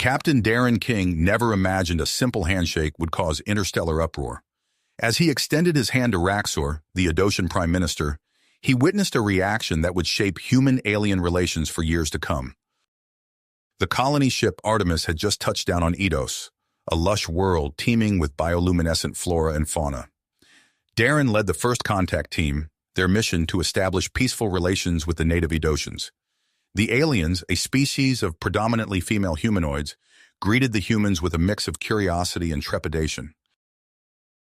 Captain Darren King never imagined a simple handshake would cause interstellar uproar. As he extended his hand to Raxor, the Adoshan Prime Minister, he witnessed a reaction that would shape human-alien relations for years to come. The colony ship Artemis had just touched down on Eidos, a lush world teeming with bioluminescent flora and fauna. Darren led the first contact team, their mission to establish peaceful relations with the native Edoshans. The aliens, a species of predominantly female humanoids, greeted the humans with a mix of curiosity and trepidation.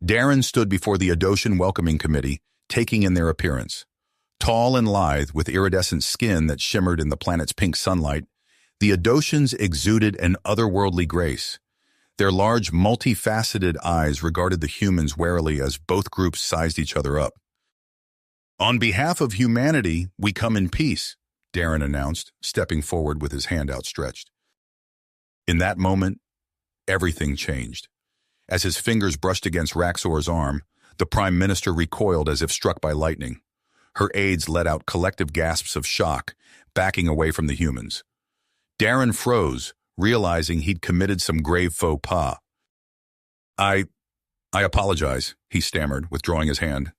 Darren stood before the Adoshan Welcoming Committee, taking in their appearance. Tall and lithe, with iridescent skin that shimmered in the planet's pink sunlight, the Adoshans exuded an otherworldly grace. Their large, multifaceted eyes regarded the humans warily as both groups sized each other up. "On behalf of humanity, we come in peace," Darren announced, stepping forward with his hand outstretched. In that moment, everything changed. As his fingers brushed against Raxor's arm, the Prime Minister recoiled as if struck by lightning. Her aides let out collective gasps of shock, backing away from the humans. Darren froze, realizing he'd committed some grave faux pas. I apologize," he stammered, withdrawing his hand.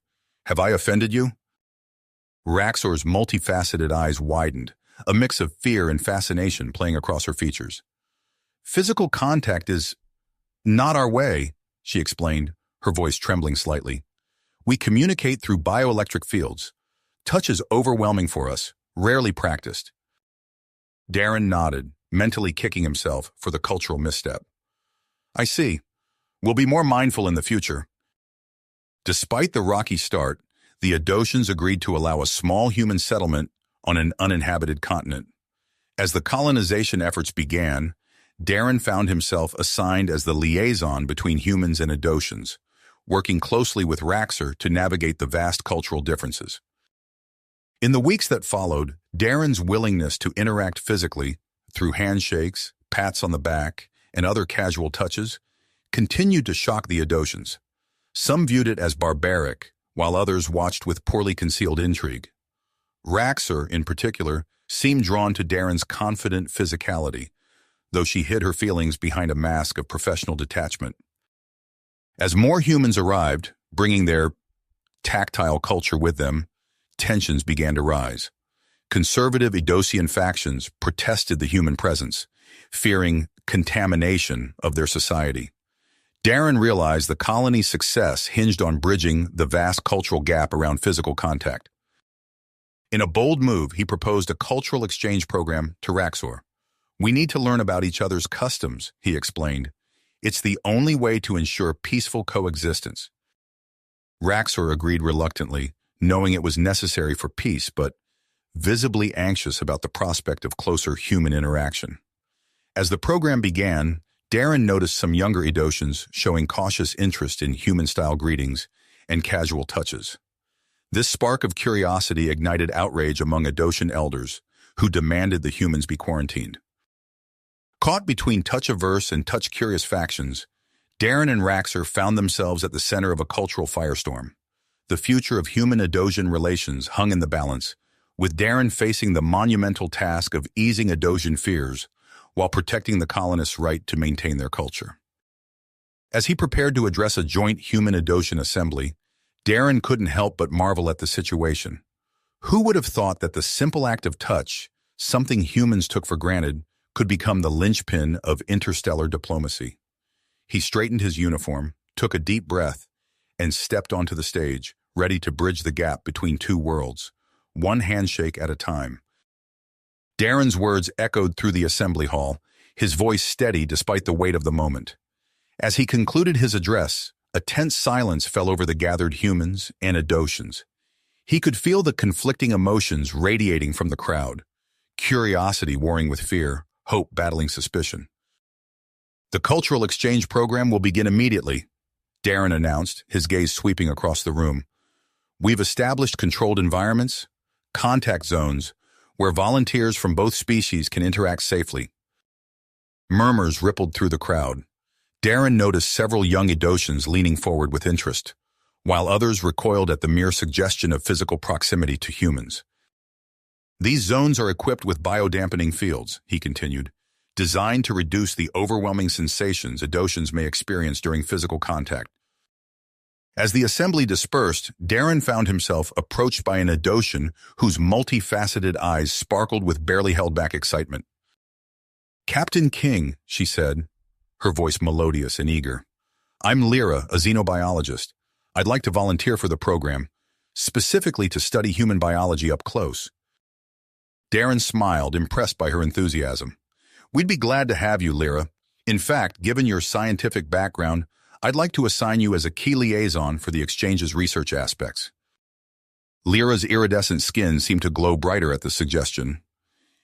"Have I offended you?" Raxor's multifaceted eyes widened, a mix of fear and fascination playing across her features. "Physical contact is not our way," she explained, her voice trembling slightly. "We communicate through bioelectric fields. Touch is overwhelming for us, rarely practiced." Darren nodded, mentally kicking himself for the cultural misstep. "I see. We'll be more mindful in the future." Despite the rocky start, the Adoshans agreed to allow a small human settlement on an uninhabited continent. As the colonization efforts began, Darren found himself assigned as the liaison between humans and Adoshans, working closely with Raxor to navigate the vast cultural differences. In the weeks that followed, Darren's willingness to interact physically, through handshakes, pats on the back, and other casual touches, continued to shock the Adoshans. Some viewed it as barbaric, while others watched with poorly concealed intrigue. Raxor, in particular, seemed drawn to Darren's confident physicality, though she hid her feelings behind a mask of professional detachment. As more humans arrived, bringing their tactile culture with them, tensions began to rise. Conservative Edosian factions protested the human presence, fearing contamination of their society. Darren realized the colony's success hinged on bridging the vast cultural gap around physical contact. In a bold move, he proposed a cultural exchange program to Raxor. "We need to learn about each other's customs," he explained. "It's the only way to ensure peaceful coexistence." Raxor agreed reluctantly, knowing it was necessary for peace, but visibly anxious about the prospect of closer human interaction. As the program began, Darren noticed some younger Edoshans showing cautious interest in human-style greetings and casual touches. This spark of curiosity ignited outrage among Adoshan elders, who demanded the humans be quarantined. Caught between touch-averse and touch-curious factions, Darren and Raxor found themselves at the center of a cultural firestorm. The future of human Adoshan relations hung in the balance, with Darren facing the monumental task of easing Adoshan fears while protecting the colonists' right to maintain their culture. As he prepared to address a joint human-Adoshan assembly, Darren couldn't help but marvel at the situation. Who would have thought that the simple act of touch, something humans took for granted, could become the linchpin of interstellar diplomacy? He straightened his uniform, took a deep breath, and stepped onto the stage, ready to bridge the gap between two worlds, one handshake at a time. Darren's words echoed through the assembly hall, his voice steady despite the weight of the moment. As he concluded his address, a tense silence fell over the gathered humans and Adoshans. He could feel the conflicting emotions radiating from the crowd, curiosity warring with fear, hope battling suspicion. "The cultural exchange program will begin immediately," Darren announced, his gaze sweeping across the room. "We've established controlled environments, contact zones, where volunteers from both species can interact safely." Murmurs rippled through the crowd. Darren noticed several young Edoshans leaning forward with interest, while others recoiled at the mere suggestion of physical proximity to humans. "These zones are equipped with biodampening fields," he continued, designed to reduce the overwhelming sensations Adotians may experience during physical contact. As the assembly dispersed, Darren found himself approached by an Adocian whose multifaceted eyes sparkled with barely held-back excitement. "Captain King," she said, her voice melodious and eager. "I'm Lyra, a xenobiologist. I'd like to volunteer for the program, specifically to study human biology up close." Darren smiled, impressed by her enthusiasm. "We'd be glad to have you, Lyra. In fact, given your scientific background, I'd like to assign you as a key liaison for the exchange's research aspects." Lyra's iridescent skin seemed to glow brighter at the suggestion.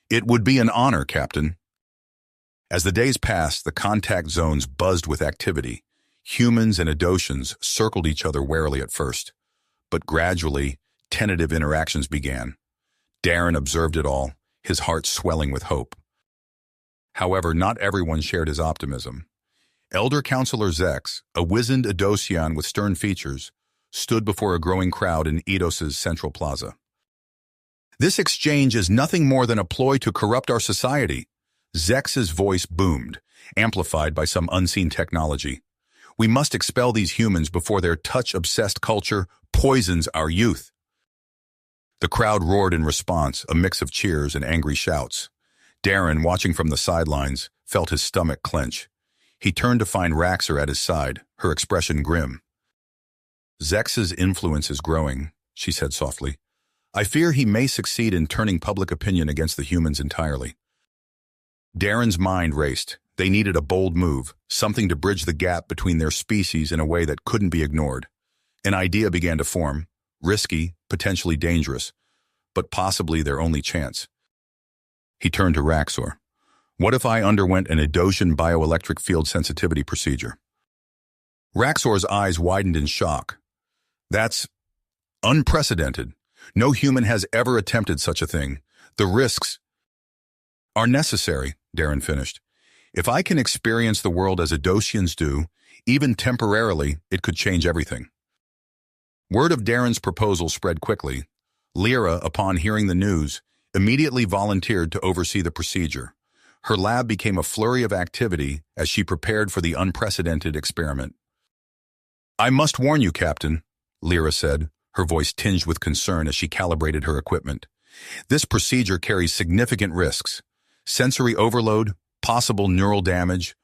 "It would be an honor, Captain." As the days passed, the contact zones buzzed with activity. Humans and Adocians circled each other warily at first, but gradually, tentative interactions began. Darren observed it all, his heart swelling with hope. However, not everyone shared his optimism. Elder Counselor Zex, a wizened Adocian with stern features, stood before a growing crowd in Eidos's central plaza. "This exchange is nothing more than a ploy to corrupt our society." Zex's voice boomed, amplified by some unseen technology. "We must expel these humans before their touch-obsessed culture poisons our youth." The crowd roared in response, a mix of cheers and angry shouts. Darren, watching from the sidelines, felt his stomach clench. He turned to find Raxor at his side, her expression grim. "Zex's influence is growing," she said softly. "I fear he may succeed in turning public opinion against the humans entirely." Darren's mind raced. They needed a bold move, something to bridge the gap between their species in a way that couldn't be ignored. An idea began to form, risky, potentially dangerous, but possibly their only chance. He turned to Raxor. "What if I underwent an Adocian bioelectric field sensitivity procedure?" Raxor's eyes widened in shock. "That's unprecedented. No human has ever attempted such a thing. The risks are necessary," Darren finished. "If I can experience the world as Adocians do, even temporarily, it could change everything." Word of Darren's proposal spread quickly. Lyra, upon hearing the news, immediately volunteered to oversee the procedure. Her lab became a flurry of activity as she prepared for the unprecedented experiment. "I must warn you, Captain," Lyra said, her voice tinged with concern as she calibrated her equipment. "This procedure carries significant risks. Sensory overload, possible neural damage.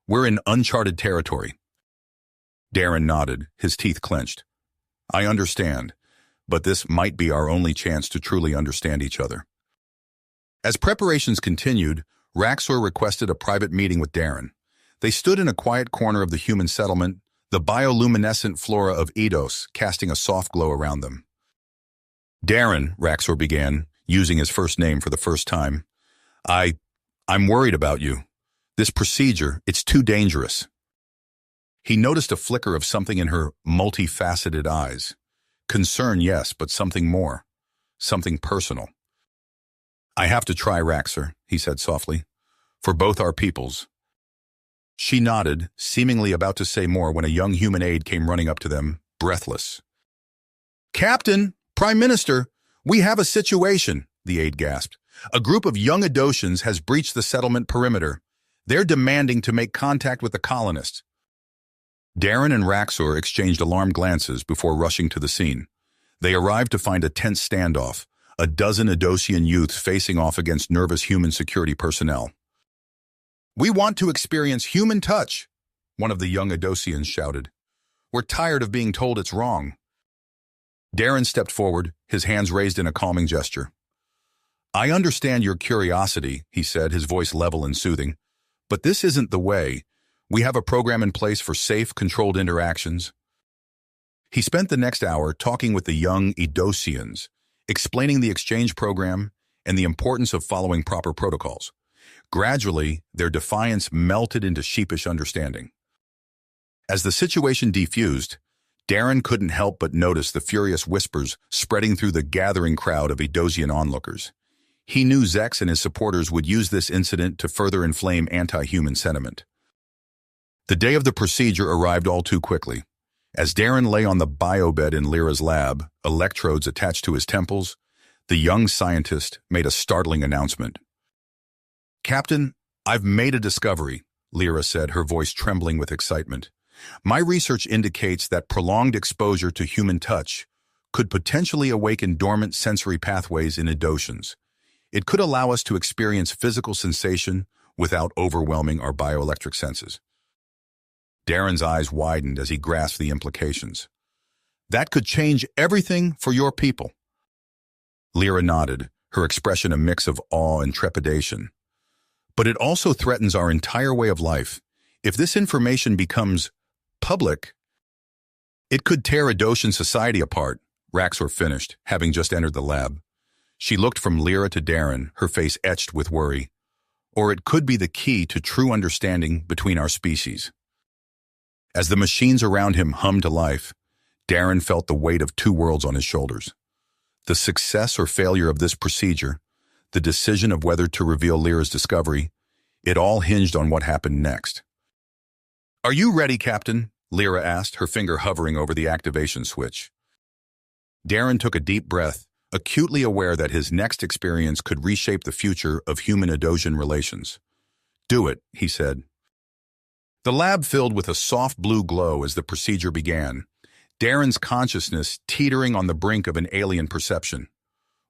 We're in uncharted territory." Darren nodded, his teeth clenched. "I understand, but this might be our only chance to truly understand each other." As preparations continued, Raxor requested a private meeting with Darren. They stood in a quiet corner of the human settlement, the bioluminescent flora of Eidos casting a soft glow around them. "Darren," Raxor began, using his first name for the first time, I'm worried about you. This procedure, it's too dangerous." He noticed a flicker of something in her multifaceted eyes. Concern, yes, but something more. Something personal. "I have to try, Raxor," he said softly. "For both our peoples." She nodded, seemingly about to say more when a young human aide came running up to them, breathless. "Captain, Prime Minister, we have a situation," the aide gasped. "A group of young Adocians has breached the settlement perimeter. They're demanding to make contact with the colonists." Darren and Raxor exchanged alarmed glances before rushing to the scene. They arrived to find a tense standoff, a dozen Adocian youths facing off against nervous human security personnel. "We want to experience human touch," one of the young Adocians shouted. "We're tired of being told it's wrong." Darren stepped forward, his hands raised in a calming gesture. "I understand your curiosity," he said, his voice level and soothing, "but this isn't the way. We have a program in place for safe, controlled interactions." He spent the next hour talking with the young Eidosians, explaining the exchange program and the importance of following proper protocols. Gradually, their defiance melted into sheepish understanding. As the situation defused, Darren couldn't help but notice the furious whispers spreading through the gathering crowd of Eidosian onlookers. He knew Zex and his supporters would use this incident to further inflame anti-human sentiment. The day of the procedure arrived all too quickly. As Darren lay on the biobed in Lyra's lab, electrodes attached to his temples, the young scientist made a startling announcement. "Captain, I've made a discovery, Lyra said, her voice trembling with excitement. My research indicates that prolonged exposure to human touch could potentially awaken dormant sensory pathways in Edotians. It could allow us to experience physical sensation without overwhelming our bioelectric senses. Darren's eyes widened as he grasped the implications. That could change everything for your people. Lyra nodded, her expression a mix of awe and trepidation. But it also threatens our entire way of life. If this information becomes public, it could tear Adoshan society apart, Raxor finished, having just entered the lab. She looked from Lyra to Darren, her face etched with worry. Or it could be the key to true understanding between our species. As the machines around him hummed to life, Darren felt the weight of two worlds on his shoulders. The success or failure of this procedure, the decision of whether to reveal Lyra's discovery, it all hinged on what happened next. "Are you ready, Captain?" Lyra asked, her finger hovering over the activation switch. Darren took a deep breath, acutely aware that his next experience could reshape the future of human-Adosian relations. "Do it," he said. The lab filled with a soft blue glow as the procedure began, Darren's consciousness teetering on the brink of an alien perception.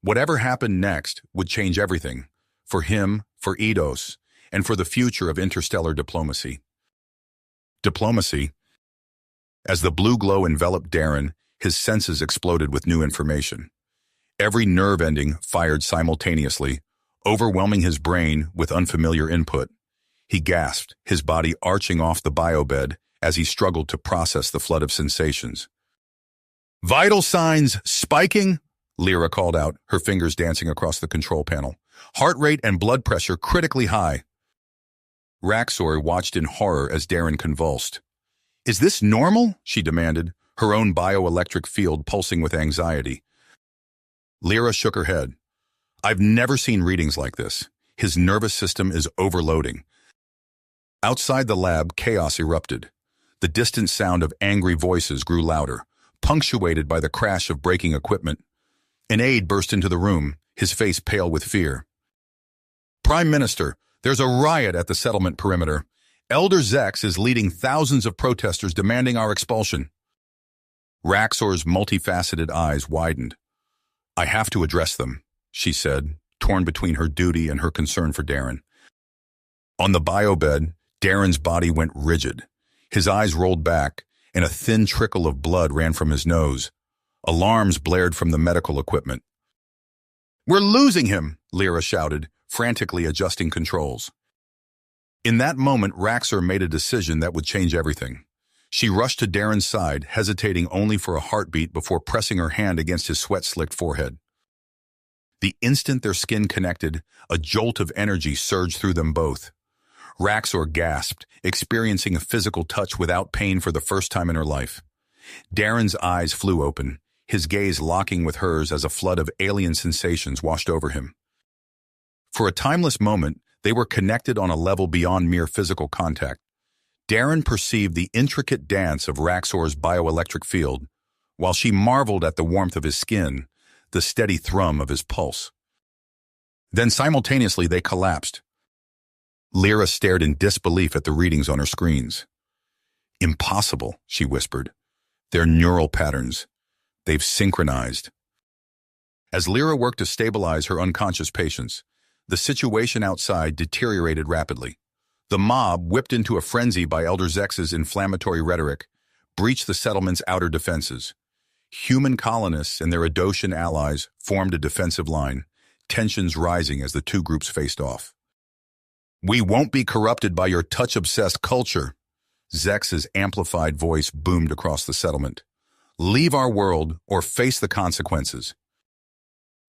Whatever happened next would change everything, for him, for Eidos, and for the future of interstellar diplomacy. Diplomacy. As the blue glow enveloped Darren, his senses exploded with new information. Every nerve ending fired simultaneously, overwhelming his brain with unfamiliar input. He gasped, his body arching off the biobed as he struggled to process the flood of sensations. "Vital signs spiking," Lyra called out, her fingers dancing across the control panel. "Heart rate and blood pressure critically high." Raxor watched in horror as Darren convulsed. "Is this normal?" she demanded, her own bioelectric field pulsing with anxiety. Lyra shook her head. "I've never seen readings like this. His nervous system is overloading." Outside the lab, chaos erupted. The distant sound of angry voices grew louder, punctuated by the crash of breaking equipment. An aide burst into the room, his face pale with fear. "Prime Minister, there's a riot at the settlement perimeter. Elder Zex is leading thousands of protesters demanding our expulsion." Raxor's multifaceted eyes widened. "I have to address them," she said, torn between her duty and her concern for Darren. On the biobed, Darren's body went rigid. His eyes rolled back, and a thin trickle of blood ran from his nose. Alarms blared from the medical equipment. "We're losing him!" Lyra shouted, frantically adjusting controls. In that moment, Raxor made a decision that would change everything. She rushed to Darren's side, hesitating only for a heartbeat before pressing her hand against his sweat-slicked forehead. The instant their skin connected, a jolt of energy surged through them both. Raxor gasped, experiencing a physical touch without pain for the first time in her life. Darren's eyes flew open, his gaze locking with hers as a flood of alien sensations washed over him. For a timeless moment, they were connected on a level beyond mere physical contact. Darren perceived the intricate dance of Raxor's bioelectric field, while she marveled at the warmth of his skin, the steady thrum of his pulse. Then simultaneously they collapsed. Lyra stared in disbelief at the readings on her screens. "Impossible," she whispered. "They're neural patterns. They've synchronized." As Lyra worked to stabilize her unconscious patients, the situation outside deteriorated rapidly. The mob, whipped into a frenzy by Elder Zex's inflammatory rhetoric, breached the settlement's outer defenses. Human colonists and their Adoshan allies formed a defensive line, tensions rising as the two groups faced off. "We won't be corrupted by your touch-obsessed culture," Zex's amplified voice boomed across the settlement. "Leave our world or face the consequences."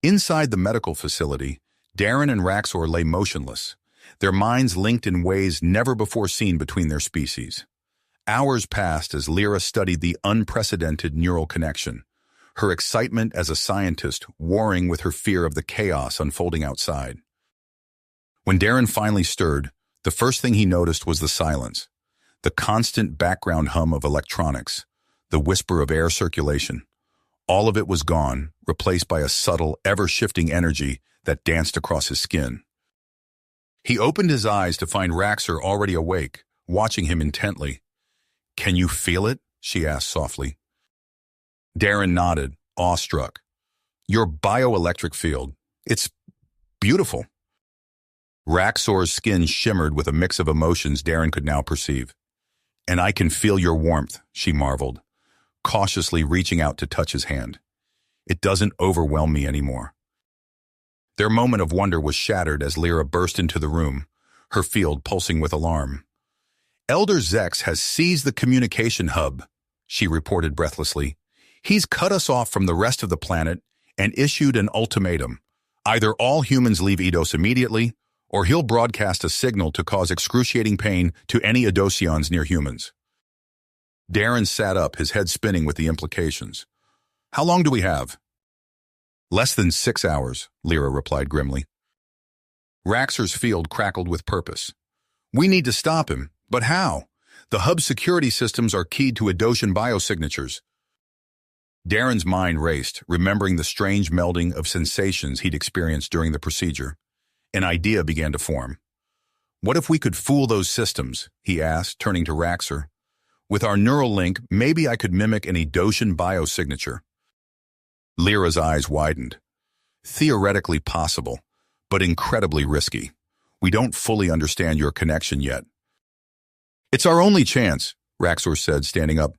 Inside the medical facility, Darren and Raxor lay motionless, their minds linked in ways never before seen between their species. Hours passed as Lyra studied the unprecedented neural connection, her excitement as a scientist warring with her fear of the chaos unfolding outside. When Darren finally stirred, the first thing he noticed was the silence, the constant background hum of electronics, the whisper of air circulation. All of it was gone, replaced by a subtle, ever-shifting energy that danced across his skin. He opened his eyes to find Raxor already awake, watching him intently. "Can you feel it?" she asked softly. Darren nodded, awestruck. "Your bioelectric field. It's beautiful." Raxor's skin shimmered with a mix of emotions Darren could now perceive. "And I can feel your warmth," she marveled, cautiously reaching out to touch his hand. "It doesn't overwhelm me anymore." Their moment of wonder was shattered as Lyra burst into the room, her field pulsing with alarm. "Elder Zex has seized the communication hub," she reported breathlessly. "He's cut us off from the rest of the planet and issued an ultimatum. Either all humans leave Eidos immediately, or he'll broadcast a signal to cause excruciating pain to any Eidosians near humans." Darren sat up, his head spinning with the implications. "How long do we have?" "Less than 6 hours," Lyra replied grimly. Raxor's field crackled with purpose. "We need to stop him, but how? The hub's security systems are keyed to Eidosian biosignatures." Darren's mind raced, remembering the strange melding of sensations he'd experienced during the procedure. An idea began to form. "What if we could fool those systems?" he asked, turning to Raxor. "With our neural link, maybe I could mimic an Eidosian biosignature." Lyra's eyes widened. "Theoretically possible, but incredibly risky. We don't fully understand your connection yet." "It's our only chance," Raxor said, standing up.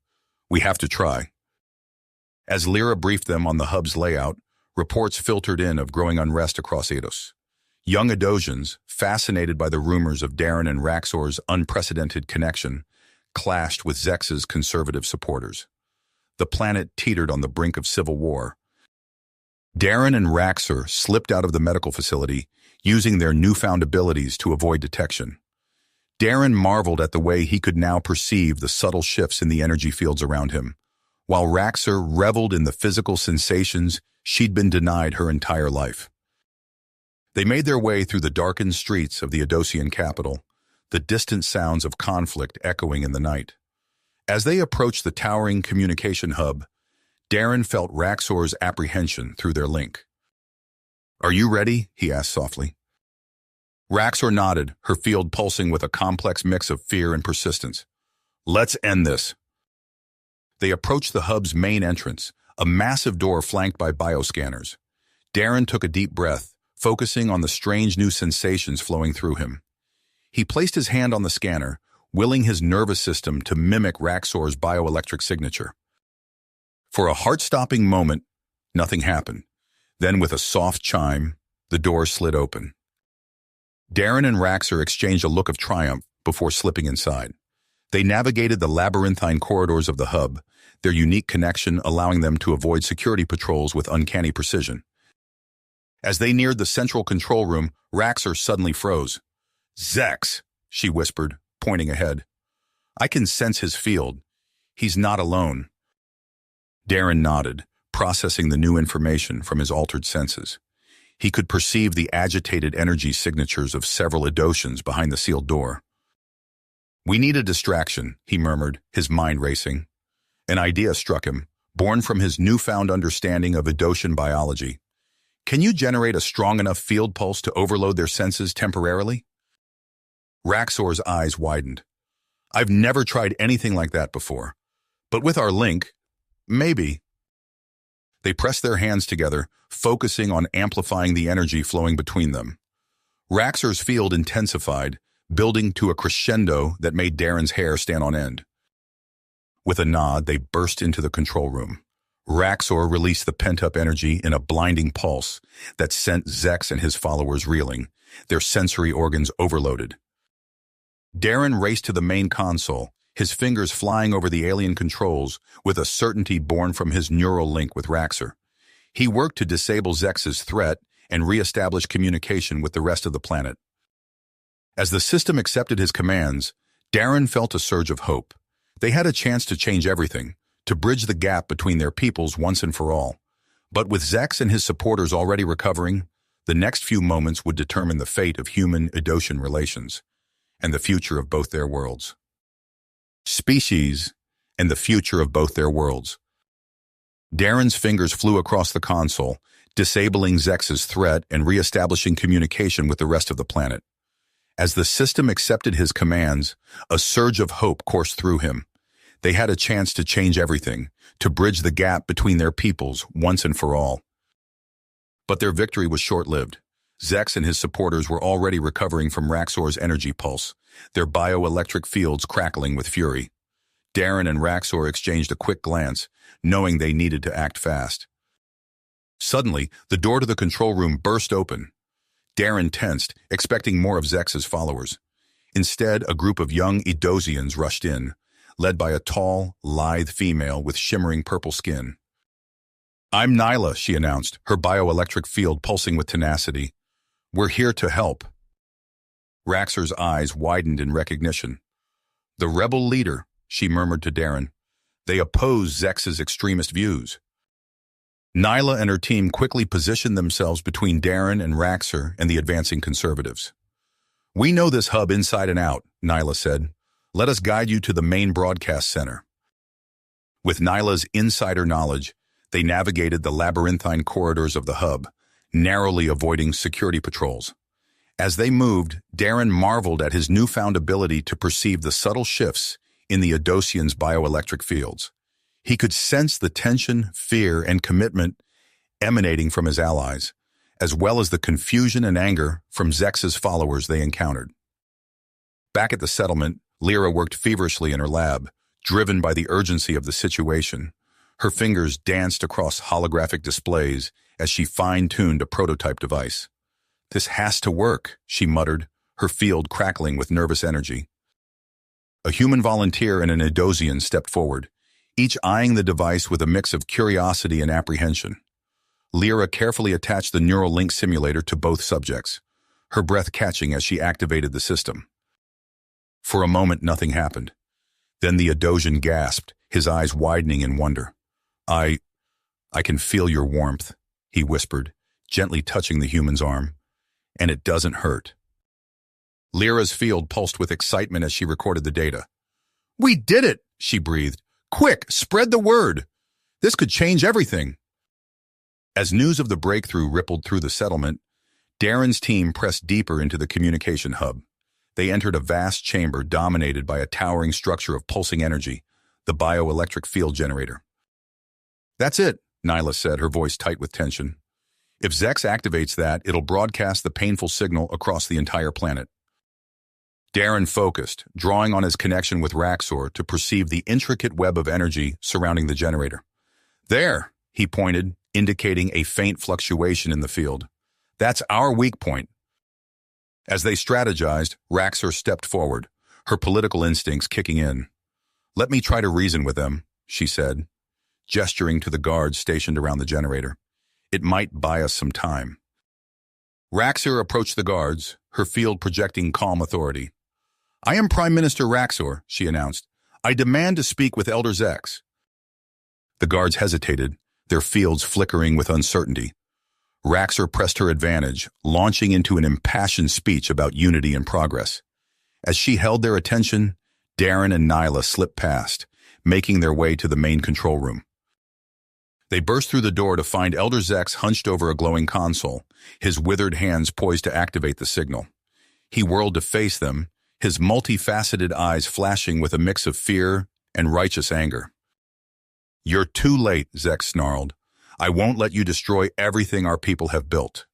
"We have to try." As Lyra briefed them on the hub's layout, reports filtered in of growing unrest across Eidos. Young Eidosians, fascinated by the rumors of Darren and Raxor's unprecedented connection, clashed with Zex's conservative supporters. The planet teetered on the brink of civil war. Darren and Raxor slipped out of the medical facility, using their newfound abilities to avoid detection. Darren marveled at the way he could now perceive the subtle shifts in the energy fields around him, while Raxor reveled in the physical sensations she'd been denied her entire life. They made their way through the darkened streets of the Eidosian capital, the distant sounds of conflict echoing in the night. As they approached the towering communication hub, Darren felt Raxor's apprehension through their link. "Are you ready?" he asked softly. Raxor nodded, her field pulsing with a complex mix of fear and persistence. "Let's end this." They approached the hub's main entrance, a massive door flanked by bioscanners. Darren took a deep breath, focusing on the strange new sensations flowing through him. He placed his hand on the scanner, willing his nervous system to mimic Raxor's bioelectric signature. For a heart-stopping moment, nothing happened. Then, with a soft chime, the door slid open. Darren and Raxor exchanged a look of triumph before slipping inside. They navigated the labyrinthine corridors of the hub, their unique connection allowing them to avoid security patrols with uncanny precision. As they neared the central control room, Raxor suddenly froze. "Zex," she whispered, pointing ahead. "I can sense his field. He's not alone." Darren nodded, processing the new information from his altered senses. He could perceive the agitated energy signatures of several Eidosians behind the sealed door. "We need a distraction," he murmured, his mind racing. An idea struck him, born from his newfound understanding of Eidosian biology. "Can you generate a strong enough field pulse to overload their senses temporarily?" Raxor's eyes widened. "I've never tried anything like that before. But with our link, maybe." They pressed their hands together, focusing on amplifying the energy flowing between them. Raxor's field intensified, building to a crescendo that made Darren's hair stand on end. With a nod, they burst into the control room. Raxor released the pent-up energy in a blinding pulse that sent Zex and his followers reeling, their sensory organs overloaded. Darren raced to the main console, his fingers flying over the alien controls with a certainty born from his neural link with Raxor. He worked to disable Zex's threat and re-establish communication with the rest of the planet. As the system accepted his commands, Darren felt a surge of hope. They had a chance to change everything, to bridge the gap between their peoples once and for all. But with Zex and his supporters already recovering, the next few moments would determine the fate of human-Eidosian relations and the future of both their worlds. Species and the future of both their worlds. Darren's fingers flew across the console, disabling Zex's threat and re-establishing communication with the rest of the planet. As the system accepted his commands, a surge of hope coursed through him. They had a chance to change everything, to bridge the gap between their peoples once and for all. But their victory was short-lived. Zex and his supporters were already recovering from Raxor's energy pulse, their bioelectric fields crackling with fury. Darren and Raxor exchanged a quick glance, knowing they needed to act fast. Suddenly, the door to the control room burst open. Darren tensed, expecting more of Zex's followers. Instead, a group of young Edosians rushed in, led by a tall, lithe female with shimmering purple skin. "I'm Nyla," she announced, her bioelectric field pulsing with tenacity. "We're here to help." Raxor's eyes widened in recognition. "The rebel leader," she murmured to Darren. "They oppose Zex's extremist views." Nyla and her team quickly positioned themselves between Darren and Raxor and the advancing conservatives. "We know this hub inside and out," Nyla said. "Let us guide you to the main broadcast center." With Nyla's insider knowledge, they navigated the labyrinthine corridors of the hub, narrowly avoiding security patrols. As they moved, Darren marveled at his newfound ability to perceive the subtle shifts in the Edosians' bioelectric fields. He could sense the tension, fear, and commitment emanating from his allies, as well as the confusion and anger from Zex's followers they encountered. Back at the settlement, Lyra worked feverishly in her lab, driven by the urgency of the situation. Her fingers danced across holographic displays as she fine-tuned a prototype device. "This has to work," she muttered, her field crackling with nervous energy. A human volunteer and an Edosian stepped forward, each eyeing the device with a mix of curiosity and apprehension. Lyra carefully attached the neural link simulator to both subjects, her breath catching as she activated the system. For a moment, nothing happened. Then the Edosian gasped, his eyes widening in wonder. I can feel your warmth," he whispered, gently touching the human's arm. "And it doesn't hurt." Lyra's field pulsed with excitement as she recorded the data. "We did it," she breathed. "Quick, spread the word. This could change everything." As news of the breakthrough rippled through the settlement, Darren's team pressed deeper into the communication hub. They entered a vast chamber dominated by a towering structure of pulsing energy, the bioelectric field generator. "That's it," Nyla said, her voice tight with tension. "If Zex activates that, it'll broadcast the painful signal across the entire planet." Darren focused, drawing on his connection with Raxor to perceive the intricate web of energy surrounding the generator. "There," he pointed, indicating a faint fluctuation in the field. "That's our weak point." As they strategized, Raxor stepped forward, her political instincts kicking in. "Let me try to reason with them," she said, gesturing to the guards stationed around the generator. "It might buy us some time." Raxor approached the guards, her field projecting calm authority. "I am Prime Minister Raxor," she announced. "I demand to speak with Elder Zex." The guards hesitated, their fields flickering with uncertainty. Raxor pressed her advantage, launching into an impassioned speech about unity and progress. As she held their attention, Darren and Nyla slipped past, making their way to the main control room. They burst through the door to find Elder Zex hunched over a glowing console, his withered hands poised to activate the signal. He whirled to face them, his multifaceted eyes flashing with a mix of fear and righteous anger. "You're too late," Zex snarled. "I won't let you destroy everything our people have built."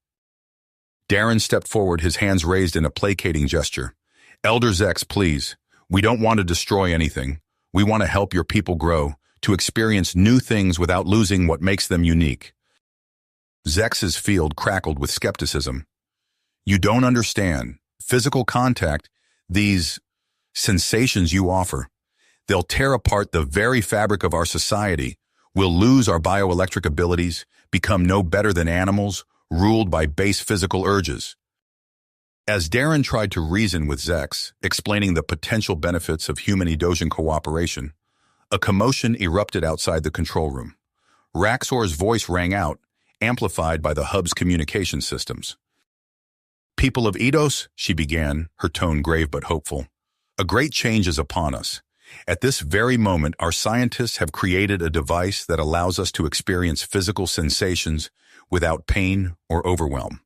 Darren stepped forward, his hands raised in a placating gesture. "Elder Zex, please. We don't want to destroy anything. We want to help your people grow, to experience new things without losing what makes them unique." Zex's field crackled with skepticism. "You don't understand. Physical contact, these sensations you offer, they'll tear apart the very fabric of our society. We'll lose our bioelectric abilities, become no better than animals, ruled by base physical urges." As Darren tried to reason with Zex, explaining the potential benefits of human-Edosian cooperation, a commotion erupted outside the control room. Raxor's voice rang out, amplified by the hub's communication systems. "People of Eidos," she began, her tone grave but hopeful, "a great change is upon us. At this very moment, our scientists have created a device that allows us to experience physical sensations without pain or overwhelm.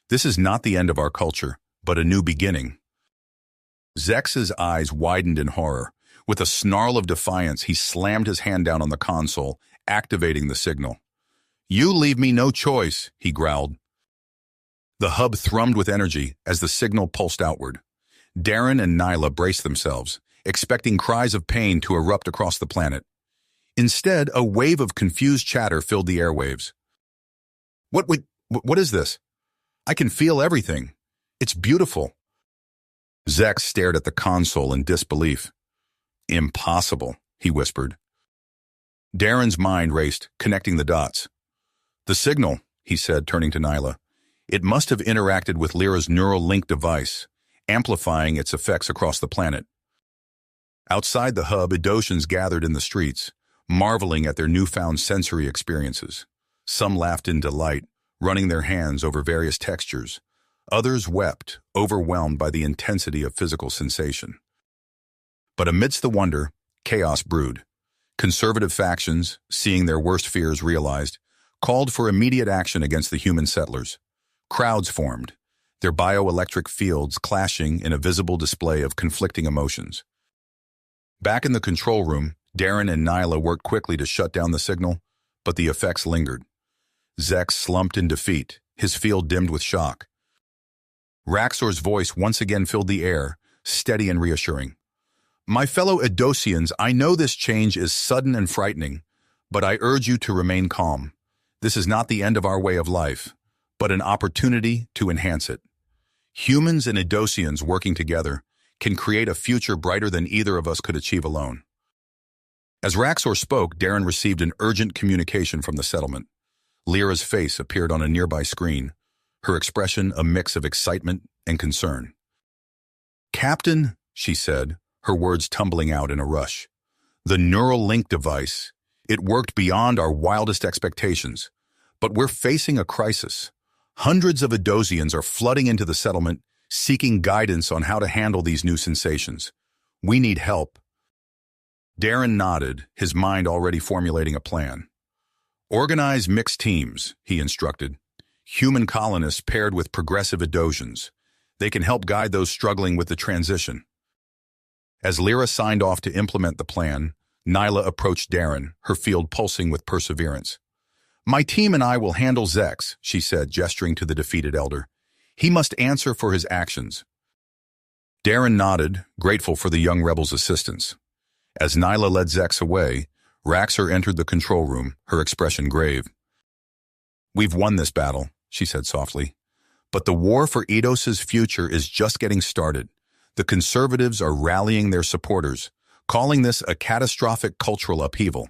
This is not the end of our culture, but a new beginning. Zex's eyes widened in horror. With a snarl of defiance, he slammed his hand down on the console, activating the signal. "You leave me no choice," he growled. The hub thrummed with energy as the signal pulsed outward. Darren and Nyla braced themselves, expecting cries of pain to erupt across the planet. Instead, a wave of confused chatter filled the airwaves. What is this? I can feel everything. It's beautiful." Zex stared at the console in disbelief. "Impossible," he whispered. Darren's mind raced, connecting the dots. "The signal," he said, turning to Nyla. "It must have interacted with Lyra's neural link device, amplifying its effects across the planet." Outside the hub, Edotians gathered in the streets, marveling at their newfound sensory experiences. Some laughed in delight, running their hands over various textures. Others wept, overwhelmed by the intensity of physical sensation. But amidst the wonder, chaos brewed. Conservative factions, seeing their worst fears realized, called for immediate action against the human settlers. Crowds formed, their bioelectric fields clashing in a visible display of conflicting emotions. Back in the control room, Darren and Nyla worked quickly to shut down the signal, but the effects lingered. Zex slumped in defeat, his field dimmed with shock. Raxor's voice once again filled the air, steady and reassuring. "My fellow Edosians, I know this change is sudden and frightening, but I urge you to remain calm. This is not the end of our way of life, but an opportunity to enhance it. Humans and Edosians working together can create a future brighter than either of us could achieve alone." As Raxor spoke, Darren received an urgent communication from the settlement. Lyra's face appeared on a nearby screen, her expression a mix of excitement and concern. "Captain," she said, her words tumbling out in a rush. "The neural link device, it worked beyond our wildest expectations, but we're facing a crisis. Hundreds of Edosians are flooding into the settlement, seeking guidance on how to handle these new sensations. We need help." Darren nodded, his mind already formulating a plan. "Organize mixed teams," he instructed. "Human colonists paired with progressive Edosians. They can help guide those struggling with the transition." As Lyra signed off to implement the plan, Nyla approached Darren, her field pulsing with perseverance. "My team and I will handle Zex," she said, gesturing to the defeated elder. "He must answer for his actions." Darren nodded, grateful for the young rebel's assistance. As Nyla led Zex away, Raxor entered the control room, her expression grave. "We've won this battle," she said softly. "But the war for Eidos' future is just getting started. The conservatives are rallying their supporters, calling this a catastrophic cultural upheaval."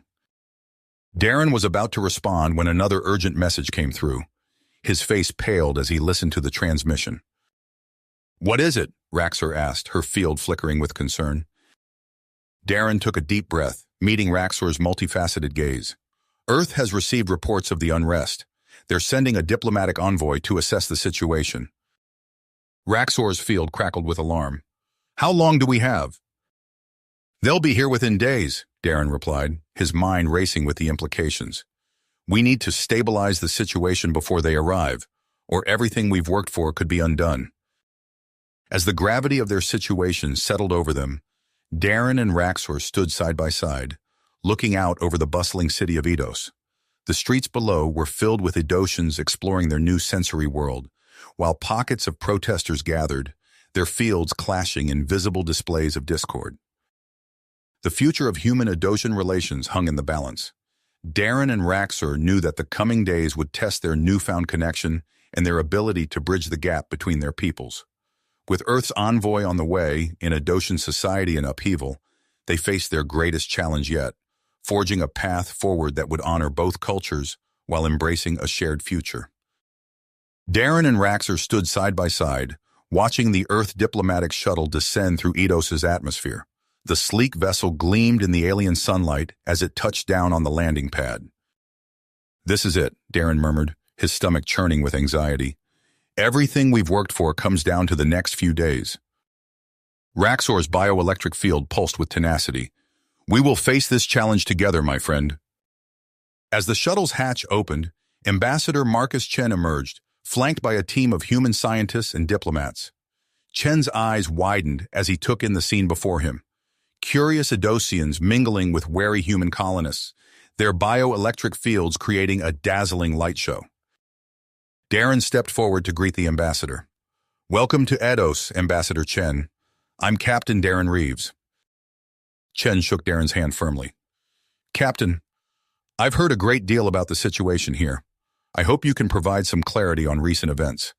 Darren was about to respond when another urgent message came through. His face paled as he listened to the transmission. "What is it?" Raxor asked, her field flickering with concern. Darren took a deep breath, meeting Raxor's multifaceted gaze. "Earth has received reports of the unrest. They're sending a diplomatic envoy to assess the situation." Raxor's field crackled with alarm. "How long do we have?" "They'll be here within days," Darren replied, his mind racing with the implications. "We need to stabilize the situation before they arrive, or everything we've worked for could be undone." As the gravity of their situation settled over them, Darren and Raxor stood side by side, looking out over the bustling city of Eidos. The streets below were filled with Edosians exploring their new sensory world, while pockets of protesters gathered, their fields clashing in visible displays of discord. The future of human-Edosian relations hung in the balance. Darren and Raxor knew that the coming days would test their newfound connection and their ability to bridge the gap between their peoples. With Earth's envoy on the way, in Edosian society in upheaval, they faced their greatest challenge yet, forging a path forward that would honor both cultures while embracing a shared future. Darren and Raxor stood side by side, watching the Earth diplomatic shuttle descend through Eidos' atmosphere. The sleek vessel gleamed in the alien sunlight as it touched down on the landing pad. "This is it," Darren murmured, his stomach churning with anxiety. "Everything we've worked for comes down to the next few days." Raxor's bioelectric field pulsed with tenacity. "We will face this challenge together, my friend." As the shuttle's hatch opened, Ambassador Marcus Chen emerged, flanked by a team of human scientists and diplomats. Chen's eyes widened as he took in the scene before him. Curious Adosians mingling with wary human colonists, their bioelectric fields creating a dazzling light show. Darren stepped forward to greet the ambassador. "Welcome to Eidos, Ambassador Chen. I'm Captain Darren Reeves." Chen shook Darren's hand firmly. "Captain, I've heard a great deal about the situation here. I hope you can provide some clarity on recent events."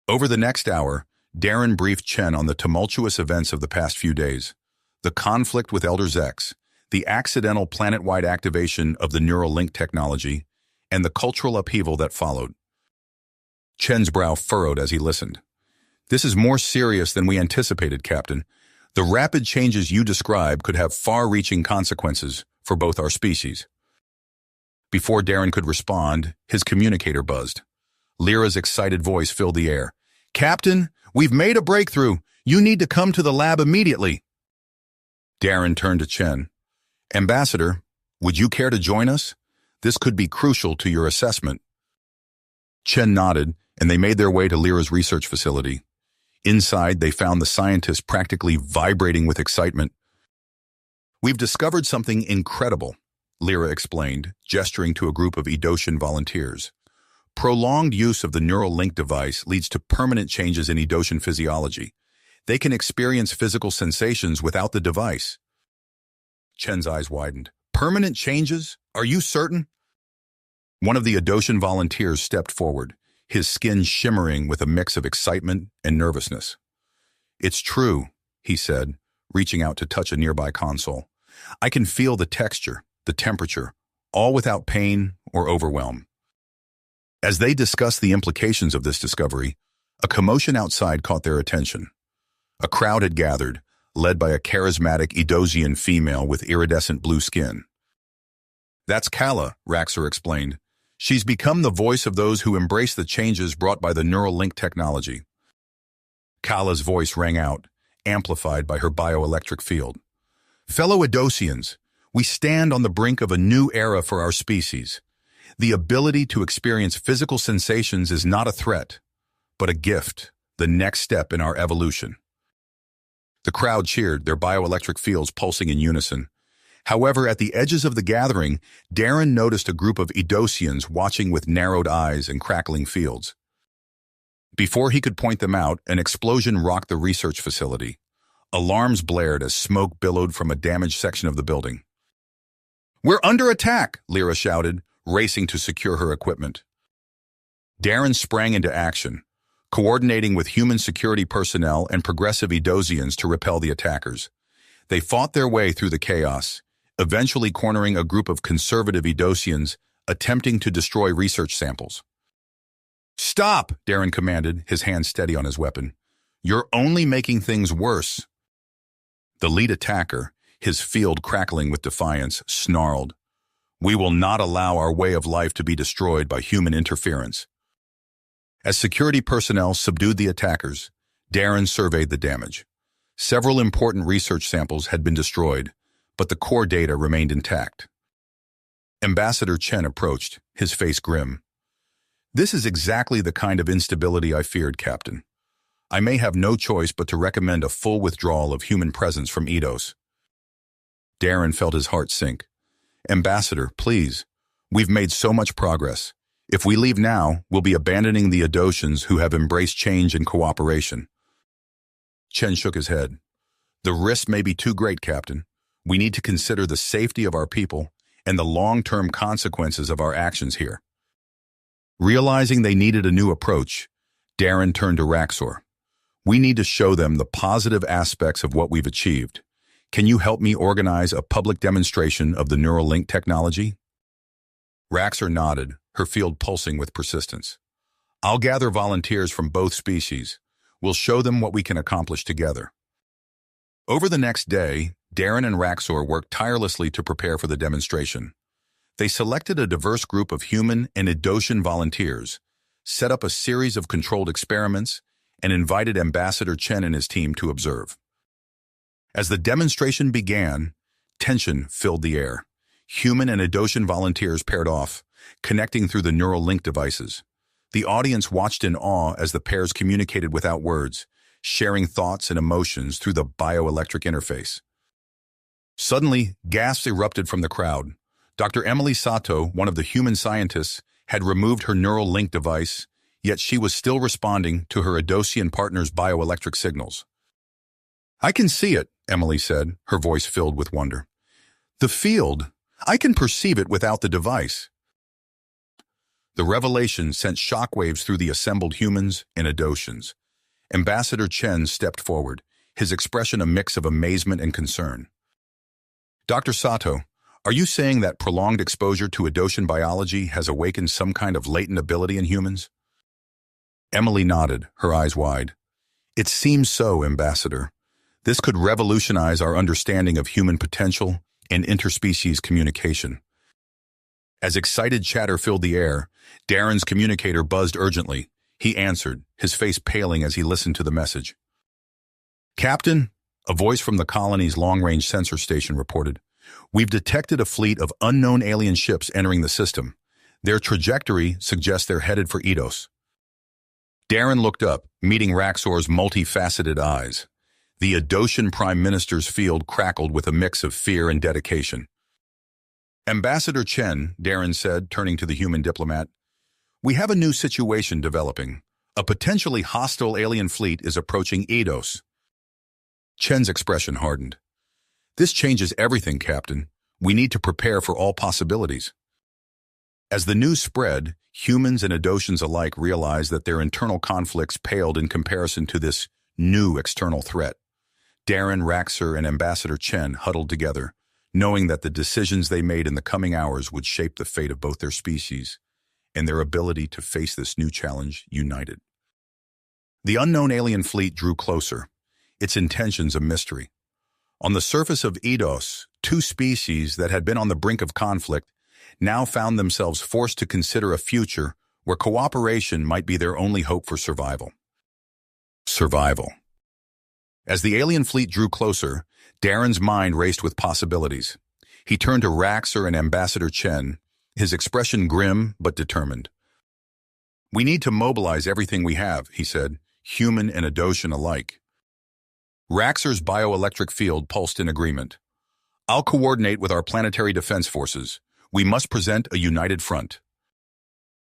Over the next hour, Darren briefed Chen on the tumultuous events of the past few days. The conflict with Elder Zex, the accidental planet-wide activation of the neural link technology, and the cultural upheaval that followed. Chen's brow furrowed as he listened. "This is more serious than we anticipated, Captain. The rapid changes you describe could have far-reaching consequences for both our species." Before Darren could respond, his communicator buzzed. Lyra's excited voice filled the air. "Captain, we've made a breakthrough. You need to come to the lab immediately." Darren turned to Chen. "Ambassador, would you care to join us? This could be crucial to your assessment." Chen nodded, and they made their way to Lyra's research facility. Inside, they found the scientists practically vibrating with excitement. "We've discovered something incredible," Lyra explained, gesturing to a group of Edosian volunteers. "Prolonged use of the neural link device leads to permanent changes in Edosian physiology. They can experience physical sensations without the device." Chen's eyes widened. "Permanent changes? Are you certain?" One of the Edosian volunteers stepped forward, his skin shimmering with a mix of excitement and nervousness. "It's true," he said, reaching out to touch a nearby console. "I can feel the texture, the temperature, all without pain or overwhelm." As they discussed the implications of this discovery, a commotion outside caught their attention. A crowd had gathered, led by a charismatic Edosian female with iridescent blue skin. "That's Kala," Raxor explained. "She's become the voice of those who embrace the changes brought by the neural link technology." Kala's voice rang out, amplified by her bioelectric field. "Fellow Edosians, we stand on the brink of a new era for our species. The ability to experience physical sensations is not a threat, but a gift, the next step in our evolution." The crowd cheered, their bioelectric fields pulsing in unison. However, at the edges of the gathering, Darren noticed a group of Edosians watching with narrowed eyes and crackling fields. Before he could point them out, an explosion rocked the research facility. Alarms blared as smoke billowed from a damaged section of the building. "We're under attack!" Lyra shouted, racing to secure her equipment. Darren sprang into action, coordinating with human security personnel and progressive Edosians to repel the attackers. They fought their way through the chaos, eventually cornering a group of conservative Edosians attempting to destroy research samples. "Stop!" Darren commanded, his hand steady on his weapon. "You're only making things worse." The lead attacker, his field crackling with defiance, snarled, "We will not allow our way of life to be destroyed by human interference." As security personnel subdued the attackers, Darren surveyed the damage. Several important research samples had been destroyed, but the core data remained intact. Ambassador Chen approached, his face grim. "This is exactly the kind of instability I feared, Captain. I may have no choice but to recommend a full withdrawal of human presence from Eidos." Darren felt his heart sink. "Ambassador, please. We've made so much progress. If we leave now, we'll be abandoning the Edosians who have embraced change and cooperation." Chen shook his head. "The risk may be too great, Captain. We need to consider the safety of our people and the long-term consequences of our actions here." Realizing they needed a new approach, Darren turned to Raxor. "We need to show them the positive aspects of what we've achieved. Can you help me organize a public demonstration of the neural link technology?" Raxor nodded, her field pulsing with persistence. "I'll gather volunteers from both species. We'll show them what we can accomplish together." Over the next day, Darren and Raxor worked tirelessly to prepare for the demonstration. They selected a diverse group of human and Edosian volunteers, set up a series of controlled experiments, and invited Ambassador Chen and his team to observe. As the demonstration began, tension filled the air. Human and Edosian volunteers paired off, connecting through the neural link devices. The audience watched in awe as the pairs communicated without words, sharing thoughts and emotions through the bioelectric interface. Suddenly, gasps erupted from the crowd. Dr. Emily Sato, one of the human scientists, had removed her neural link device, yet she was still responding to her Adosian partner's bioelectric signals. "I can see it," Emily said, her voice filled with wonder. "The field, I can perceive it without the device." The revelation sent shockwaves through the assembled humans and Adosians. Ambassador Chen stepped forward, his expression a mix of amazement and concern. "Dr. Sato, are you saying that prolonged exposure to Adosian biology has awakened some kind of latent ability in humans?" Emily nodded, her eyes wide. "It seems so, Ambassador. This could revolutionize our understanding of human potential and interspecies communication." As excited chatter filled the air, Darren's communicator buzzed urgently. He answered, his face paling as he listened to the message. "Captain," a voice from the colony's long-range sensor station reported, "we've detected a fleet of unknown alien ships entering the system. Their trajectory suggests they're headed for Eidos." Darren looked up, meeting Raxor's multifaceted eyes. The Adosian Prime Minister's field crackled with a mix of fear and dedication. "Ambassador Chen," Darren said, turning to the human diplomat, "we have a new situation developing. A potentially hostile alien fleet is approaching Eidos." Chen's expression hardened. "This changes everything, Captain. We need to prepare for all possibilities." As the news spread, humans and Adosians alike realized that their internal conflicts paled in comparison to this new external threat. Darren, Raxor, and Ambassador Chen huddled together, knowing that the decisions they made in the coming hours would shape the fate of both their species and their ability to face this new challenge united. The unknown alien fleet drew closer, its intentions a mystery. On the surface of Eidos, two species that had been on the brink of conflict now found themselves forced to consider a future where cooperation might be their only hope for survival. Survival. As the alien fleet drew closer, Darren's mind raced with possibilities. He turned to Raxor and Ambassador Chen, his expression grim but determined. "We need to mobilize everything we have," he said, human and Adosian alike. Raxor's bioelectric field pulsed in agreement. "I'll coordinate with our planetary defense forces. We must present a united front."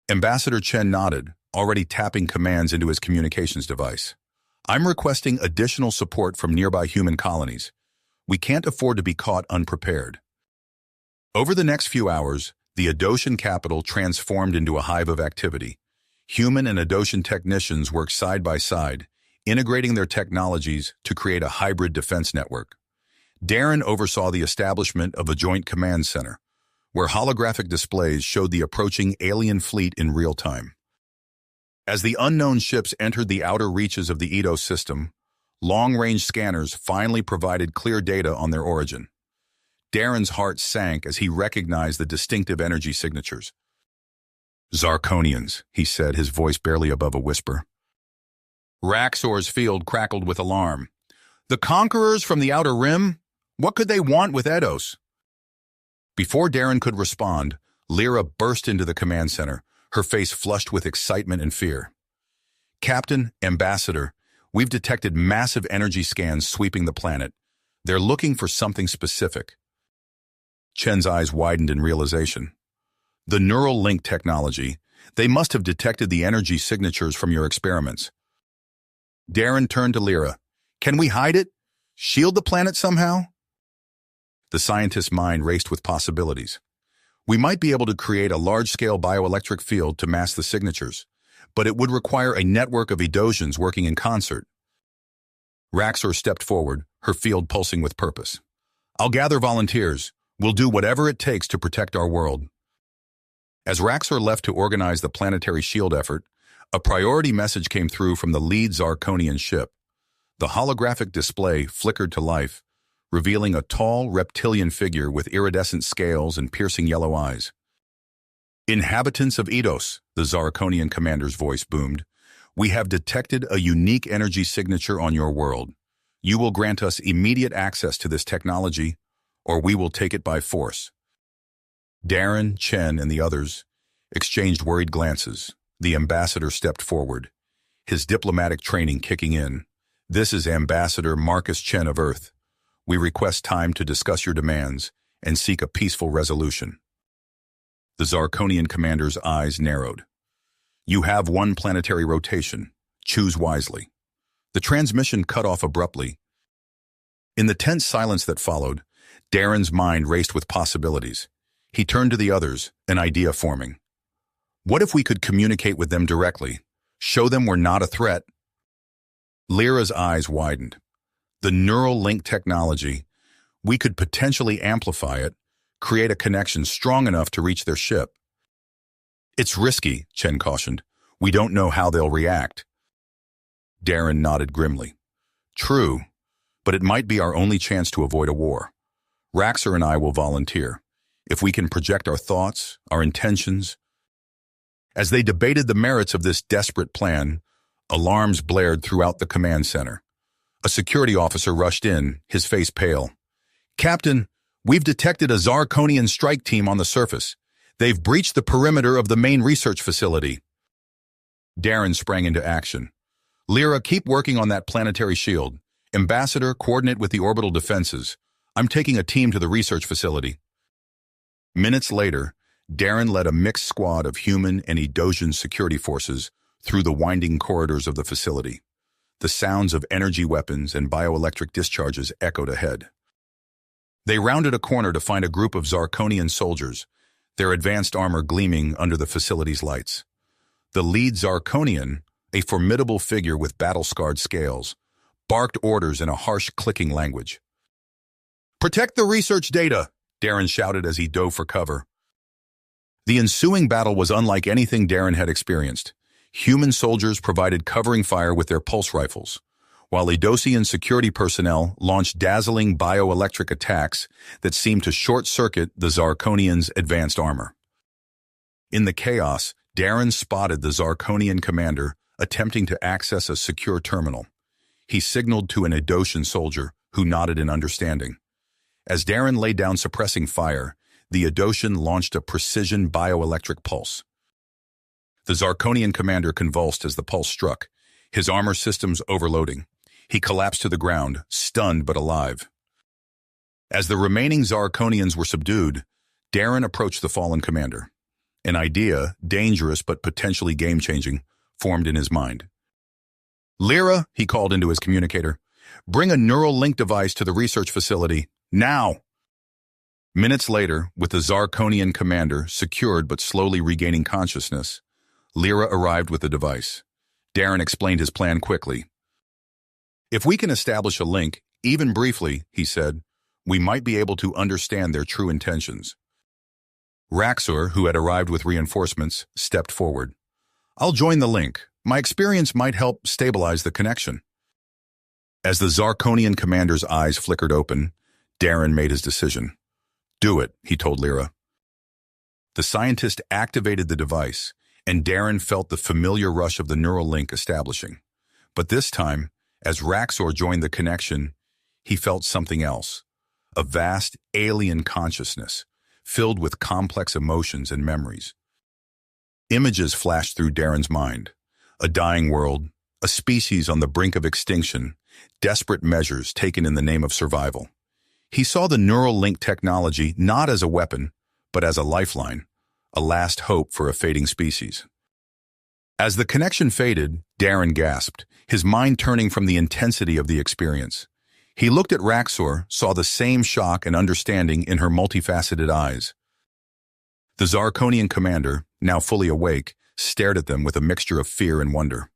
Ambassador Chen nodded, already tapping commands into his communications device. "I'm requesting additional support from nearby human colonies. We can't afford to be caught unprepared." Over the next few hours, the Adosian capital transformed into a hive of activity. Human and Adosian technicians worked side by side, integrating their technologies to create a hybrid defense network. Darren oversaw the establishment of a joint command center, where holographic displays showed the approaching alien fleet in real time. As the unknown ships entered the outer reaches of the Eidos system, long-range scanners finally provided clear data on their origin. Darren's heart sank as he recognized the distinctive energy signatures. "Zarkonians," he said, his voice barely above a whisper. Raxor's field crackled with alarm. "The conquerors from the Outer Rim? What could they want with Eidos?" Before Darren could respond, Lyra burst into the command center, her face flushed with excitement and fear. "Captain, Ambassador, we've detected massive energy scans sweeping the planet. They're looking for something specific." Chen's eyes widened in realization. "The neural link technology. They must have detected the energy signatures from your experiments." Darren turned to Lyra. "Can we hide it? Shield the planet somehow?" The scientist's mind raced with possibilities. "We might be able to create a large-scale bioelectric field to mask the signatures, but it would require a network of Edosians working in concert." Raxor stepped forward, her field pulsing with purpose. "I'll gather volunteers. We'll do whatever it takes to protect our world." As Raxor left to organize the planetary shield effort, a priority message came through from the lead Zarkonian ship. The holographic display flickered to life, revealing a tall, reptilian figure with iridescent scales and piercing yellow eyes. "Inhabitants of Eidos," the Zarkonian commander's voice boomed, "we have detected a unique energy signature on your world. You will grant us immediate access to this technology, or we will take it by force." Darren, Chen, and the others exchanged worried glances. The ambassador stepped forward, his diplomatic training kicking in. This is Ambassador Marcus Chen of Earth. We request time to discuss your demands and seek a peaceful resolution. The Zarkonian commander's eyes narrowed. You have one planetary rotation. Choose wisely. The transmission cut off abruptly. In the tense silence that followed, Darren's mind raced with possibilities. He turned to the others, an idea forming. What if we could communicate with them directly? Show them we're not a threat? Lyra's eyes widened. The neural link technology, we could potentially amplify it, create a connection strong enough to reach their ship. It's risky, Chen cautioned. We don't know how they'll react. Darren nodded grimly. True, but it might be our only chance to avoid a war. Raxor and I will volunteer. If we can project our thoughts, our intentions. As they debated the merits of this desperate plan, alarms blared throughout the command center. A security officer rushed in, his face pale. Captain, we've detected a Zarkonian strike team on the surface. They've breached the perimeter of the main research facility. Darren sprang into action. Lyra, keep working on that planetary shield. Ambassador, coordinate with the orbital defenses. I'm taking a team to the research facility. Minutes later, Darren led a mixed squad of human and Edosian security forces through the winding corridors of the facility. The sounds of energy weapons and bioelectric discharges echoed ahead. They rounded a corner to find a group of Zarkonian soldiers, their advanced armor gleaming under the facility's lights. The lead Zarkonian, a formidable figure with battle-scarred scales, barked orders in a harsh clicking language. Protect the research data, Darren shouted as he dove for cover. The ensuing battle was unlike anything Darren had experienced. Human soldiers provided covering fire with their pulse rifles, while Edosian security personnel launched dazzling bioelectric attacks that seemed to short-circuit the Zarkonians' advanced armor. In the chaos, Darren spotted the Zarkonian commander attempting to access a secure terminal. He signaled to an Edosian soldier, who nodded in understanding. As Darren laid down suppressing fire, the Edosian launched a precision bioelectric pulse. The Zarkonian commander convulsed as the pulse struck, his armor systems overloading. He collapsed to the ground, stunned but alive. As the remaining Zarkonians were subdued, Darren approached the fallen commander. An idea, dangerous but potentially game-changing, formed in his mind. Lyra, he called into his communicator, bring a neural link device to the research facility, now! Minutes later, with the Zarkonian commander secured but slowly regaining consciousness, Lyra arrived with the device. Darren explained his plan quickly. If we can establish a link, even briefly, he said, we might be able to understand their true intentions. Raxor, who had arrived with reinforcements, stepped forward. I'll join the link. My experience might help stabilize the connection. As the Zarkonian commander's eyes flickered open, Darren made his decision. Do it, he told Lyra. The scientist activated the device, and Darren felt the familiar rush of the neural link establishing. But this time, as Raxor joined the connection, he felt something else. A vast, alien consciousness, filled with complex emotions and memories. Images flashed through Darren's mind. A dying world, a species on the brink of extinction, desperate measures taken in the name of survival. He saw the neural link technology not as a weapon, but as a lifeline, a last hope for a fading species. As the connection faded, Darren gasped, his mind turning from the intensity of the experience. He looked at Raxor, saw the same shock and understanding in her multifaceted eyes. The Zarkonian commander, now fully awake, stared at them with a mixture of fear and wonder.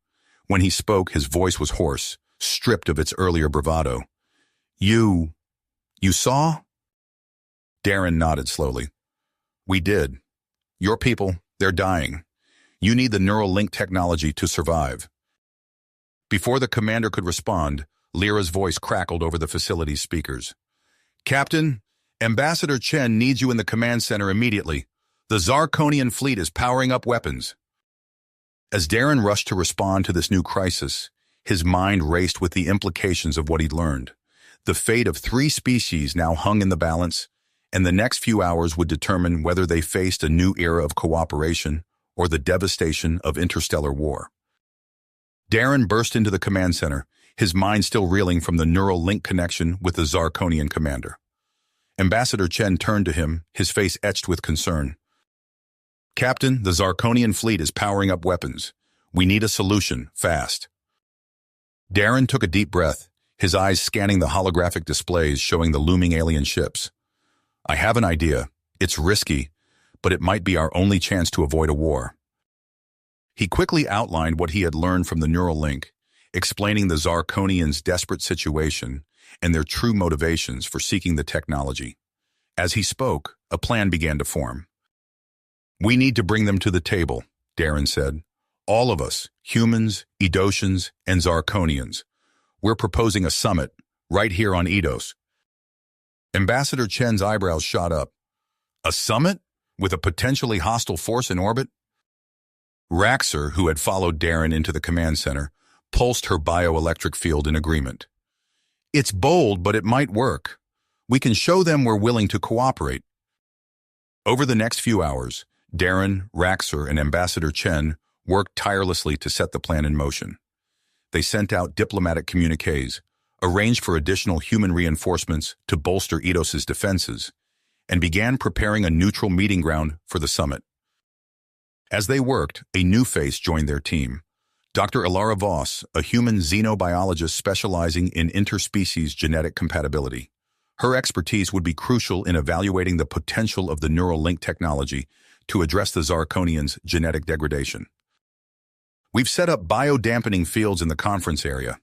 When he spoke, his voice was hoarse, stripped of its earlier bravado. You saw? Darren nodded slowly. We did. Your people, they're dying. You need the neural link technology to survive. Before the commander could respond, Lyra's voice crackled over the facility's speakers. Captain, Ambassador Chen needs you in the command center immediately. The Zarkonian fleet is powering up weapons. As Darren rushed to respond to this new crisis, his mind raced with the implications of what he'd learned. The fate of 3 species now hung in the balance, and the next few hours would determine whether they faced a new era of cooperation or the devastation of interstellar war. Darren burst into the command center, his mind still reeling from the neural link connection with the Zarkonian commander. Ambassador Chen turned to him, his face etched with concern. "Captain, the Zarkonian fleet is powering up weapons. We need a solution, fast." Darren took a deep breath, his eyes scanning the holographic displays showing the looming alien ships. "I have an idea. It's risky, but it might be our only chance to avoid a war." He quickly outlined what he had learned from the neural link, explaining the Zarkonians' desperate situation and their true motivations for seeking the technology. As he spoke, a plan began to form. "We need to bring them to the table," Darren said. "All of us, humans, Edotians, and Zarkonians. We're proposing a summit, right here on Eidos." Ambassador Chen's eyebrows shot up. "A summit? With a potentially hostile force in orbit?" Raxor, who had followed Darren into the command center, pulsed her bioelectric field in agreement. "It's bold, but it might work. We can show them we're willing to cooperate." Over the next few hours, Darren, Raxor, and Ambassador Chen worked tirelessly to set the plan in motion. They sent out diplomatic communiques, arranged for additional human reinforcements to bolster Eidos' defenses, and began preparing a neutral meeting ground for the summit. As they worked, a new face joined their team. Dr. Ilara Voss, a human xenobiologist specializing in interspecies genetic compatibility. Her expertise would be crucial in evaluating the potential of the neural link technology to address the Zarkonians' genetic degradation. "We've set up biodampening fields in the conference area,"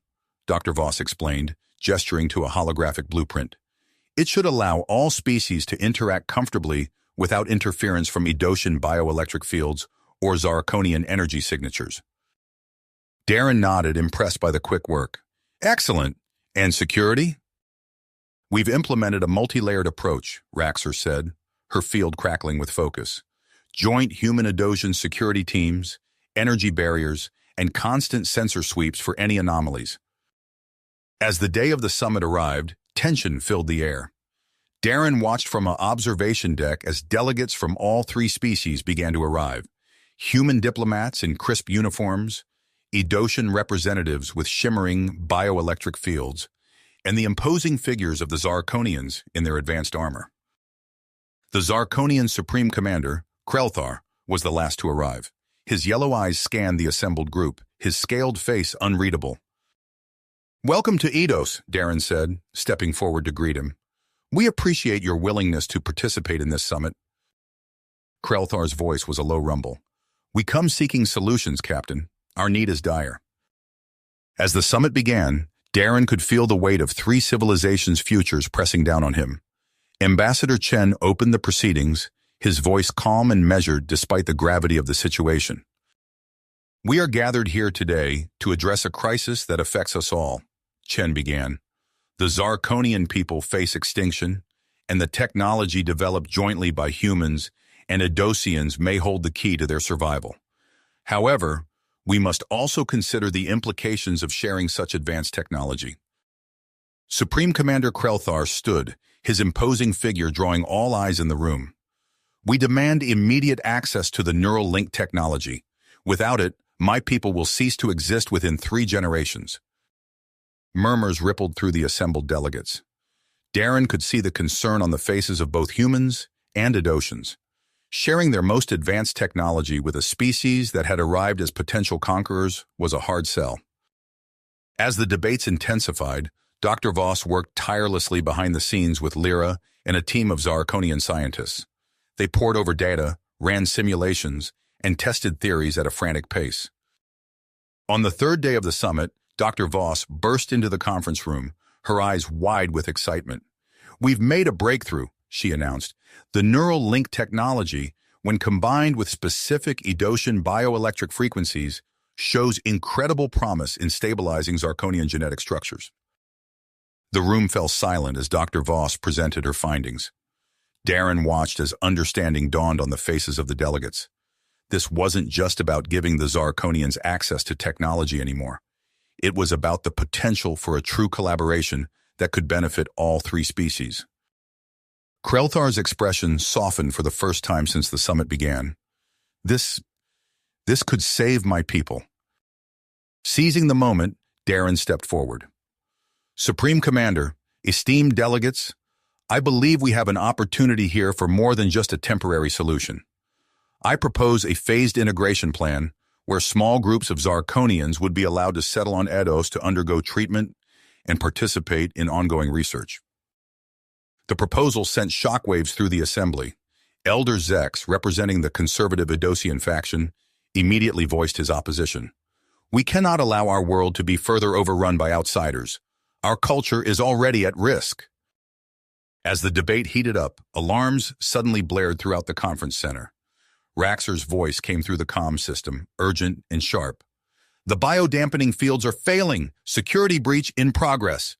Dr. Voss explained, gesturing to a holographic blueprint. "It should allow all species to interact comfortably without interference from Edosian bioelectric fields or Zarkonian energy signatures." Darren nodded, impressed by the quick work. "Excellent. And security?" "We've implemented a multi-layered approach," Raxor said, her field crackling with focus. "Joint human-Edosian security teams, energy barriers, and constant sensor sweeps for any anomalies." As the day of the summit arrived, tension filled the air. Darren watched from an observation deck as delegates from all three species began to arrive. Human diplomats in crisp uniforms, Edosian representatives with shimmering bioelectric fields, and the imposing figures of the Zarkonians in their advanced armor. The Zarkonian Supreme Commander, Krelthar, was the last to arrive. His yellow eyes scanned the assembled group, his scaled face unreadable. "Welcome to Eidos," Darren said, stepping forward to greet him. "We appreciate your willingness to participate in this summit." Krelthar's voice was a low rumble. "We come seeking solutions, Captain. Our need is dire." As the summit began, Darren could feel the weight of three civilizations' futures pressing down on him. Ambassador Chen opened the proceedings, his voice calm and measured despite the gravity of the situation. "We are gathered here today to address a crisis that affects us all," Chen began. "The Zarkonian people face extinction, and the technology developed jointly by humans and Edosians may hold the key to their survival. However, we must also consider the implications of sharing such advanced technology." Supreme Commander Krelthar stood, his imposing figure drawing all eyes in the room. "We demand immediate access to the neural link technology. Without it, my people will cease to exist within 3 generations." Murmurs rippled through the assembled delegates. Darren could see the concern on the faces of both humans and Edosians. Sharing their most advanced technology with a species that had arrived as potential conquerors was a hard sell. As the debates intensified, Dr. Voss worked tirelessly behind the scenes with Lyra and a team of Zarkonian scientists. They pored over data, ran simulations, and tested theories at a frantic pace. On the third day of the summit, Dr. Voss burst into the conference room, her eyes wide with excitement. "We've made a breakthrough," she announced. "The neural link technology, when combined with specific Edosian bioelectric frequencies, shows incredible promise in stabilizing Zarkonian genetic structures." The room fell silent as Dr. Voss presented her findings. Darren watched as understanding dawned on the faces of the delegates. This wasn't just about giving the Zarkonians access to technology anymore. It was about the potential for a true collaboration that could benefit all 3 species. Krelthar's expression softened for the first time since the summit began. This could save my people." Seizing the moment, Darren stepped forward. Supreme Commander, esteemed delegates, I believe we have an opportunity here for more than just a temporary solution. I propose a phased integration plan where small groups of Zarkonians would be allowed to settle on Eidos to undergo treatment and participate in ongoing research. The proposal sent shockwaves through the assembly. Elder Zex, representing the conservative Eidosian faction, immediately voiced his opposition. We cannot allow our world to be further overrun by outsiders. Our culture is already at risk. As the debate heated up, alarms suddenly blared throughout the conference center. Raxor's voice came through the comm system, urgent and sharp. The biodampening fields are failing. Security breach in progress.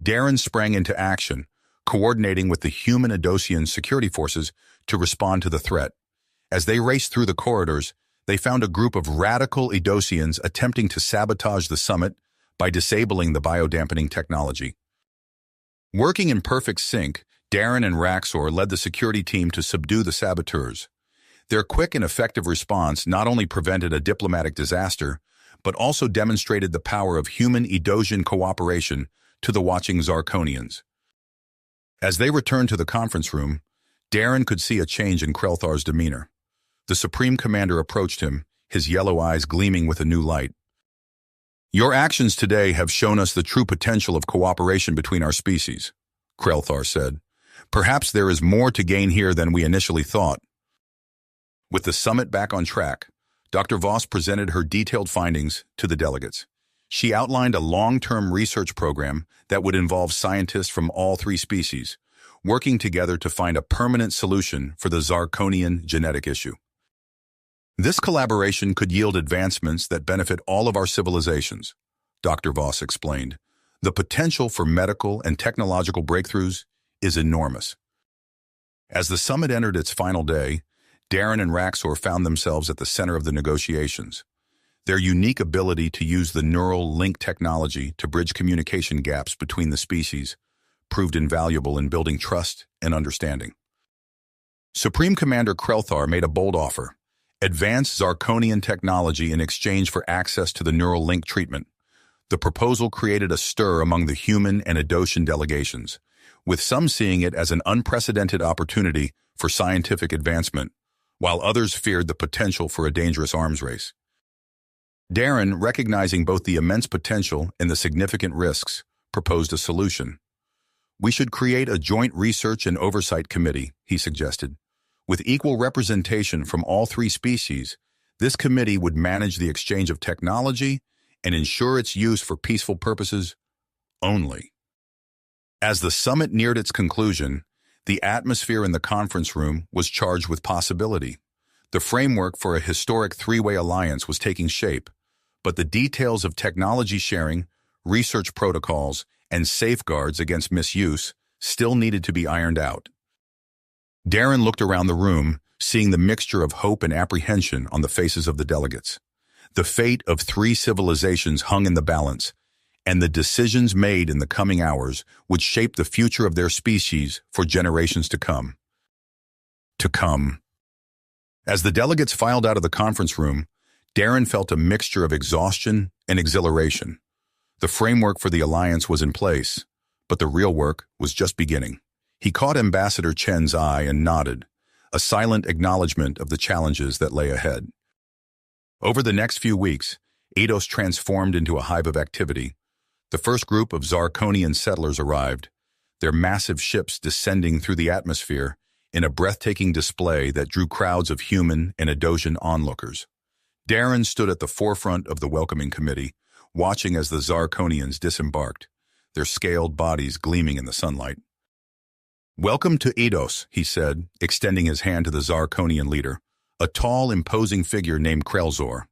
Darren sprang into action, coordinating with the human Eidosian security forces to respond to the threat. As they raced through the corridors, they found a group of radical Eidosians attempting to sabotage the summit by disabling the biodampening technology. Working in perfect sync, Darren and Raxor led the security team to subdue the saboteurs. Their quick and effective response not only prevented a diplomatic disaster, but also demonstrated the power of human Eidosian cooperation to the watching Zarkonians. As they returned to the conference room, Darren could see a change in Krelthar's demeanor. The Supreme Commander approached him, his yellow eyes gleaming with a new light. Your actions today have shown us the true potential of cooperation between our species, Krelthar said. Perhaps there is more to gain here than we initially thought. With the summit back on track, Dr. Voss presented her detailed findings to the delegates. She outlined a long-term research program that would involve scientists from all three species, working together to find a permanent solution for the Zarkonian genetic issue. This collaboration could yield advancements that benefit all of our civilizations, Dr. Voss explained. The potential for medical and technological breakthroughs is enormous. As the summit entered its final day, Darren and Raxor found themselves at the center of the negotiations. Their unique ability to use the neural link technology to bridge communication gaps between the species proved invaluable in building trust and understanding. Supreme Commander Krelthar made a bold offer: advance Zarkonian technology in exchange for access to the neural link treatment. The proposal created a stir among the human and Eidosian delegations, with some seeing it as an unprecedented opportunity for scientific advancement, while others feared the potential for a dangerous arms race. Darren, recognizing both the immense potential and the significant risks, proposed a solution. We should create a joint research and oversight committee, he suggested. With equal representation from all three species, this committee would manage the exchange of technology and ensure its use for peaceful purposes only. As the summit neared its conclusion, the atmosphere in the conference room was charged with possibility. The framework for a historic three-way alliance was taking shape, but the details of technology sharing, research protocols, and safeguards against misuse still needed to be ironed out. Darren looked around the room, seeing the mixture of hope and apprehension on the faces of the delegates. The fate of three civilizations hung in the balance, and the decisions made in the coming hours would shape the future of their species for generations to come. As the delegates filed out of the conference room, Darren felt a mixture of exhaustion and exhilaration. The framework for the alliance was in place, but the real work was just beginning. He caught Ambassador Chen's eye and nodded, a silent acknowledgement of the challenges that lay ahead. Over the next few weeks, Eidos transformed into a hive of activity. The first group of Zarkonian settlers arrived, their massive ships descending through the atmosphere in a breathtaking display that drew crowds of human and Eidosian onlookers. Darren stood at the forefront of the welcoming committee, watching as the Zarkonians disembarked, their scaled bodies gleaming in the sunlight. "Welcome to Eidos," he said, extending his hand to the Zarkonian leader, a tall, imposing figure named Krelzor.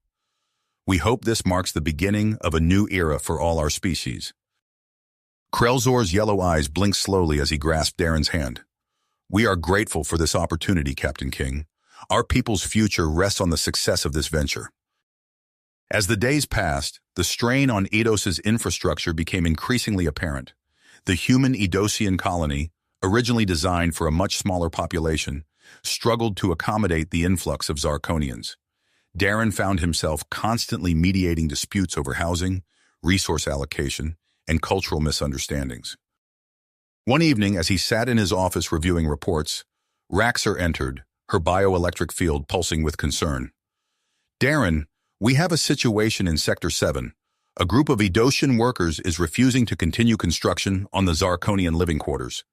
"We hope this marks the beginning of a new era for all our species." Krelzor's yellow eyes blinked slowly as he grasped Darren's hand. "We are grateful for this opportunity, Captain King. Our people's future rests on the success of this venture." As the days passed, the strain on Eidos's infrastructure became increasingly apparent. The human Eidosian colony, originally designed for a much smaller population, struggled to accommodate the influx of Zarkonians. Darren found himself constantly mediating disputes over housing, resource allocation, and cultural misunderstandings. One evening, as he sat in his office reviewing reports, Raxor entered, her bioelectric field pulsing with concern. "Darren, we have a situation in Sector 7. A group of Edosian workers is refusing to continue construction on the Zarkonian living quarters."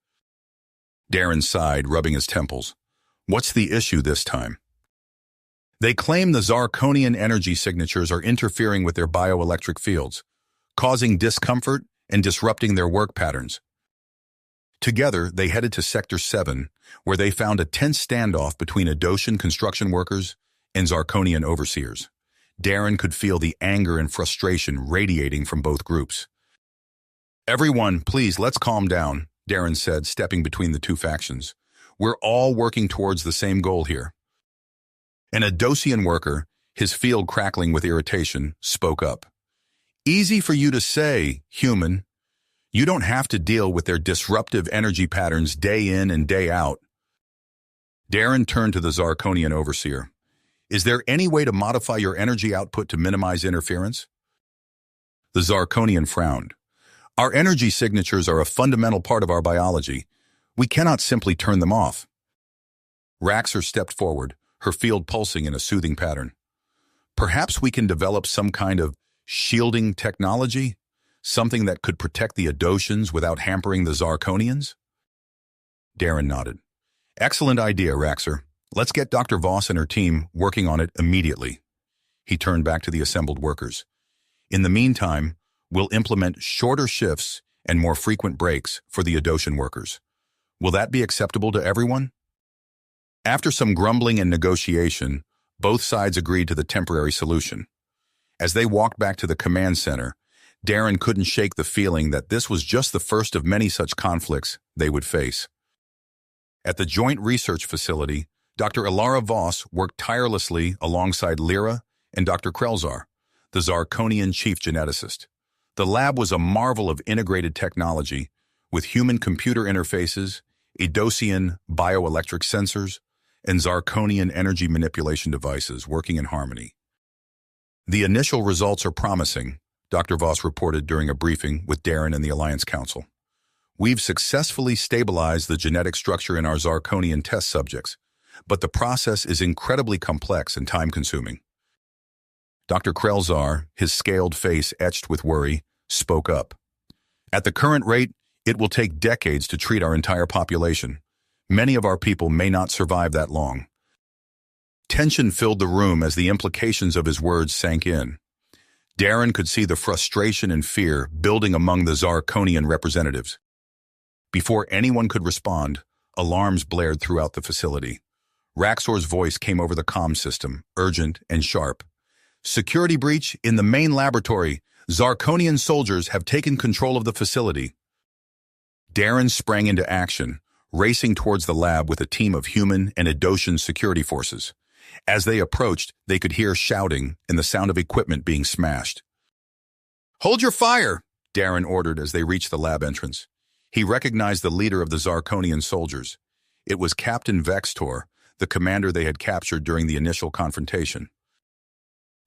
Darren sighed, rubbing his temples. "What's the issue this time?" "They claim the Zarkonian energy signatures are interfering with their bioelectric fields, causing discomfort and disrupting their work patterns." Together, they headed to Sector 7, where they found a tense standoff between Edosian construction workers and Zarkonian overseers. Darren could feel the anger and frustration radiating from both groups. "Everyone, please, let's calm down," Darren said, stepping between the two factions. "We're all working towards the same goal here." An Edosian worker, his field crackling with irritation, spoke up. "Easy for you to say, human. You don't have to deal with their disruptive energy patterns day in and day out." Darren turned to the Zarkonian overseer. "Is there any way to modify your energy output to minimize interference?" The Zarkonian frowned. "Our energy signatures are a fundamental part of our biology. We cannot simply turn them off." Raxor stepped forward, her field pulsing in a soothing pattern. "Perhaps we can develop some kind of shielding technology? Something that could protect the Edosians without hampering the Zarkonians?" Darren nodded. "Excellent idea, Raxor. Let's get Dr. Voss and her team working on it immediately." He turned back to the assembled workers. "In the meantime, we'll implement shorter shifts and more frequent breaks for the Edosian workers. Will that be acceptable to everyone?" After some grumbling and negotiation, both sides agreed to the temporary solution. As they walked back to the command center, Darren couldn't shake the feeling that this was just the first of many such conflicts they would face. At the Joint Research Facility, Dr. Ilara Voss worked tirelessly alongside Lyra and Dr. Krelzar, the Zarkonian chief geneticist. The lab was a marvel of integrated technology, with human-computer interfaces, Edosian bioelectric sensors, and Zarkonian energy manipulation devices working in harmony. "The initial results are promising," Dr. Voss reported during a briefing with Darren and the Alliance Council. "We've successfully stabilized the genetic structure in our Zarkonian test subjects, but the process is incredibly complex and time-consuming." Dr. Krelzar, his scaled face etched with worry, spoke up. "At the current rate, it will take decades to treat our entire population. Many of our people may not survive that long." Tension filled the room as the implications of his words sank in. Darren could see the frustration and fear building among the Zarkonian representatives. Before anyone could respond, alarms blared throughout the facility. Raxor's voice came over the comm system, urgent and sharp. "Security breach in the main laboratory. Zarkonian soldiers have taken control of the facility." Darren sprang into action, racing towards the lab with a team of human and Edosian security forces. As they approached, they could hear shouting and the sound of equipment being smashed. "Hold your fire!" Darren ordered as they reached the lab entrance. He recognized the leader of the Zarkonian soldiers. It was Captain Vextor, the commander they had captured during the initial confrontation.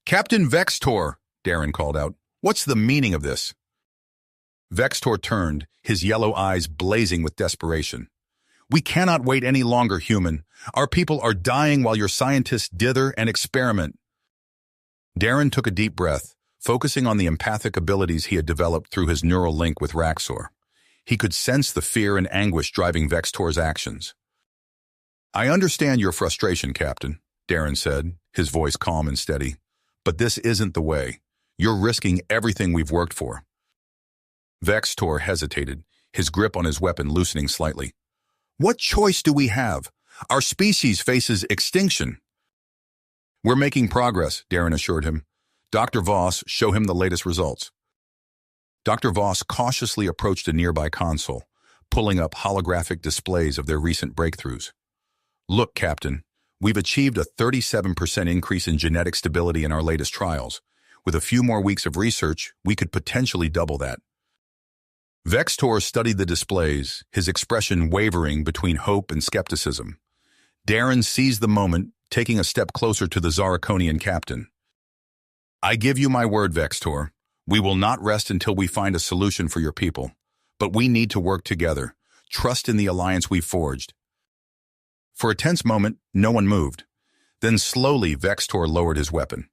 "Captain Vextor," Darren called out, "what's the meaning of this?" Vextor turned, his yellow eyes blazing with desperation. "We cannot wait any longer, human. Our people are dying while your scientists dither and experiment." Darren took a deep breath, focusing on the empathic abilities he had developed through his neural link with Raxor. He could sense the fear and anguish driving Vextor's actions. "I understand your frustration, Captain," Darren said, his voice calm and steady. "But this isn't the way. You're risking everything we've worked for." Vextor hesitated, his grip on his weapon loosening slightly. "What choice do we have? Our species faces extinction." "We're making progress," Darren assured him. "Dr. Voss, show him the latest results." Dr. Voss cautiously approached a nearby console, pulling up holographic displays of their recent breakthroughs. "Look, Captain, we've achieved a 37% increase in genetic stability in our latest trials. With a few more weeks of research, we could potentially double that." Vextor studied the displays, his expression wavering between hope and skepticism. Darren seized the moment, taking a step closer to the Zarkonian captain. "I give you my word, Vextor. We will not rest until we find a solution for your people. But we need to work together. Trust in the alliance we've forged. For a tense moment, no one moved. Then slowly, Vextor lowered his weapon.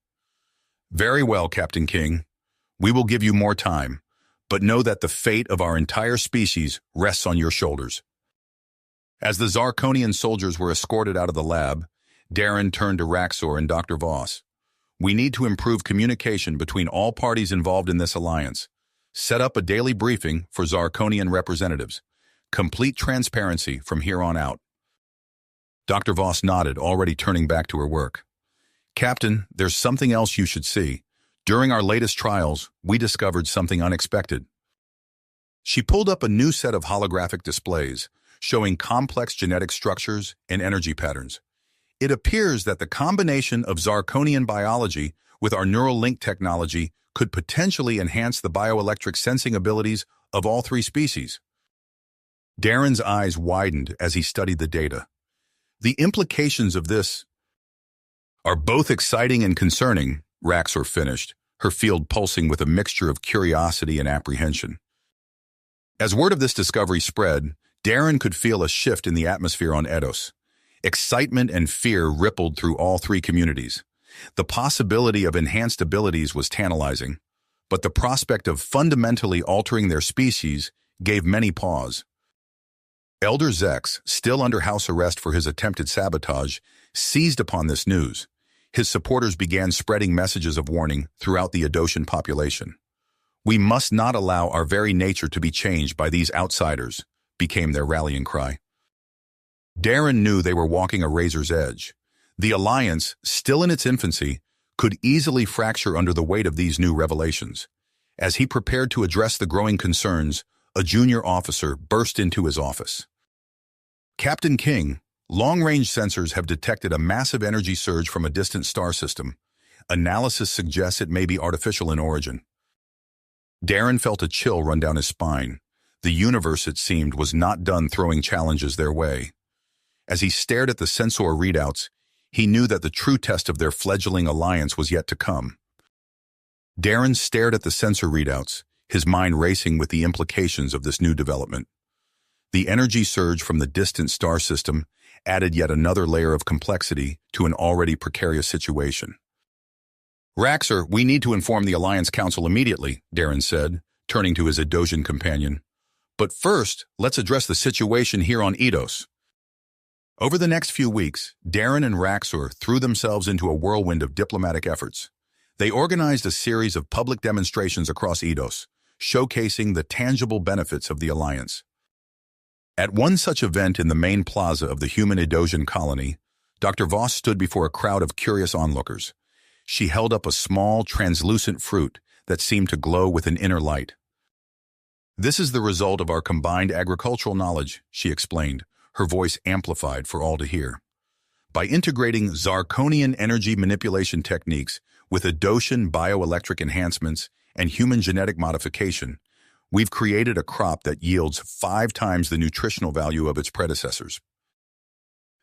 Very well, Captain King. We will give you more time, but know that the fate of our entire species rests on your shoulders. As the Zarkonian soldiers were escorted out of the lab, Darren turned to Raxor and Dr. Voss. We need to improve communication between all parties involved in this alliance. Set up a daily briefing for Zarkonian representatives. Complete transparency from here on out. Dr. Voss nodded, already turning back to her work. Captain, there's something else you should see. During our latest trials, we discovered something unexpected. She pulled up a new set of holographic displays, showing complex genetic structures and energy patterns. It appears that the combination of Zarkonian biology with our neural link technology could potentially enhance the bioelectric sensing abilities of all three species. Darren's eyes widened as he studied the data. The implications of this are both exciting and concerning, Raxor finished, her field pulsing with a mixture of curiosity and apprehension. As word of this discovery spread, Darren could feel a shift in the atmosphere on Eidos. Excitement and fear rippled through all three communities. The possibility of enhanced abilities was tantalizing, but the prospect of fundamentally altering their species gave many pause. Elder Zex, still under house arrest for his attempted sabotage, seized upon this news. His supporters began spreading messages of warning throughout the Adoshan population. We must not allow our very nature to be changed by these outsiders, became their rallying cry. Darren knew they were walking a razor's edge. The alliance, still in its infancy, could easily fracture under the weight of these new revelations. As he prepared to address the growing concerns, a junior officer burst into his office. Captain King, long-range sensors have detected a massive energy surge from a distant star system. Analysis suggests it may be artificial in origin. Darren felt a chill run down his spine. The universe, it seemed, was not done throwing challenges their way. As he stared at the sensor readouts, he knew that the true test of their fledgling alliance was yet to come. Darren stared at the sensor readouts, his mind racing with the implications of this new development. The energy surge from the distant star system added yet another layer of complexity to an already precarious situation. Raxor, we need to inform the Alliance Council immediately, Darren said, turning to his Adosian companion. But first, let's address the situation here on Eidos. Over the next few weeks, Darren and Raxor threw themselves into a whirlwind of diplomatic efforts. They organized a series of public demonstrations across Eidos, showcasing the tangible benefits of the alliance. At one such event in the main plaza of the human Eidosian colony, Dr. Voss stood before a crowd of curious onlookers. She held up a small, translucent fruit that seemed to glow with an inner light. This is the result of our combined agricultural knowledge, she explained, her voice amplified for all to hear. By integrating Zarkonian energy manipulation techniques with Eidosian bioelectric enhancements and human genetic modification, we've created a crop that yields 5 times the nutritional value of its predecessors.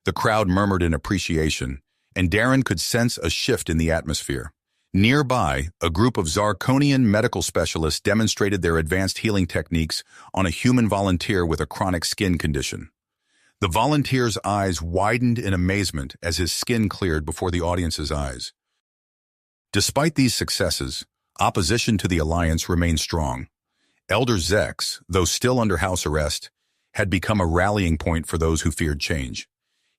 The crowd murmured in appreciation, and Darren could sense a shift in the atmosphere. Nearby, a group of Zarkonian medical specialists demonstrated their advanced healing techniques on a human volunteer with a chronic skin condition. The volunteer's eyes widened in amazement as his skin cleared before the audience's eyes. Despite these successes, opposition to the alliance remained strong. Elder Zex, though still under house arrest, had become a rallying point for those who feared change.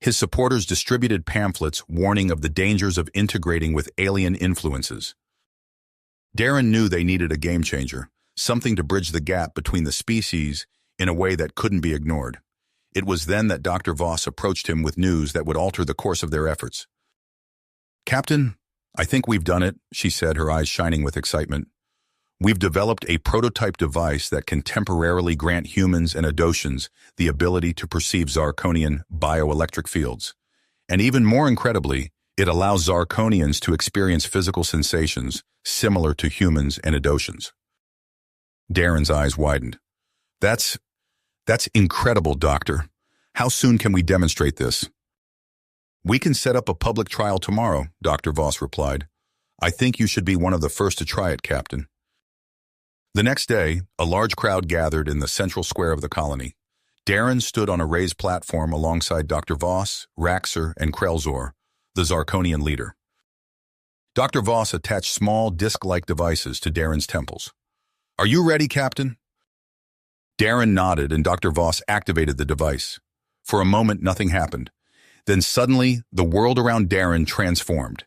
His supporters distributed pamphlets warning of the dangers of integrating with alien influences. Darren knew they needed a game-changer, something to bridge the gap between the species in a way that couldn't be ignored. It was then that Dr. Voss approached him with news that would alter the course of their efforts. "Captain, I think we've done it," she said, her eyes shining with excitement. "We've developed a prototype device that can temporarily grant humans and Eidosians the ability to perceive Zarkonian bioelectric fields. And even more incredibly, it allows Zarkonians to experience physical sensations similar to humans and Eidosians." Darren's eyes widened. That's incredible, Doctor. How soon can we demonstrate this?" "We can set up a public trial tomorrow," Dr. Voss replied. "I think you should be one of the first to try it, Captain." The next day, a large crowd gathered in the central square of the colony. Darren stood on a raised platform alongside Dr. Voss, Raxor, and Krelzor, the Zarkonian leader. Dr. Voss attached small disc-like devices to Darren's temples. "Are you ready, Captain?" Darren nodded and Dr. Voss activated the device. For a moment, nothing happened. Then suddenly, the world around Darren transformed.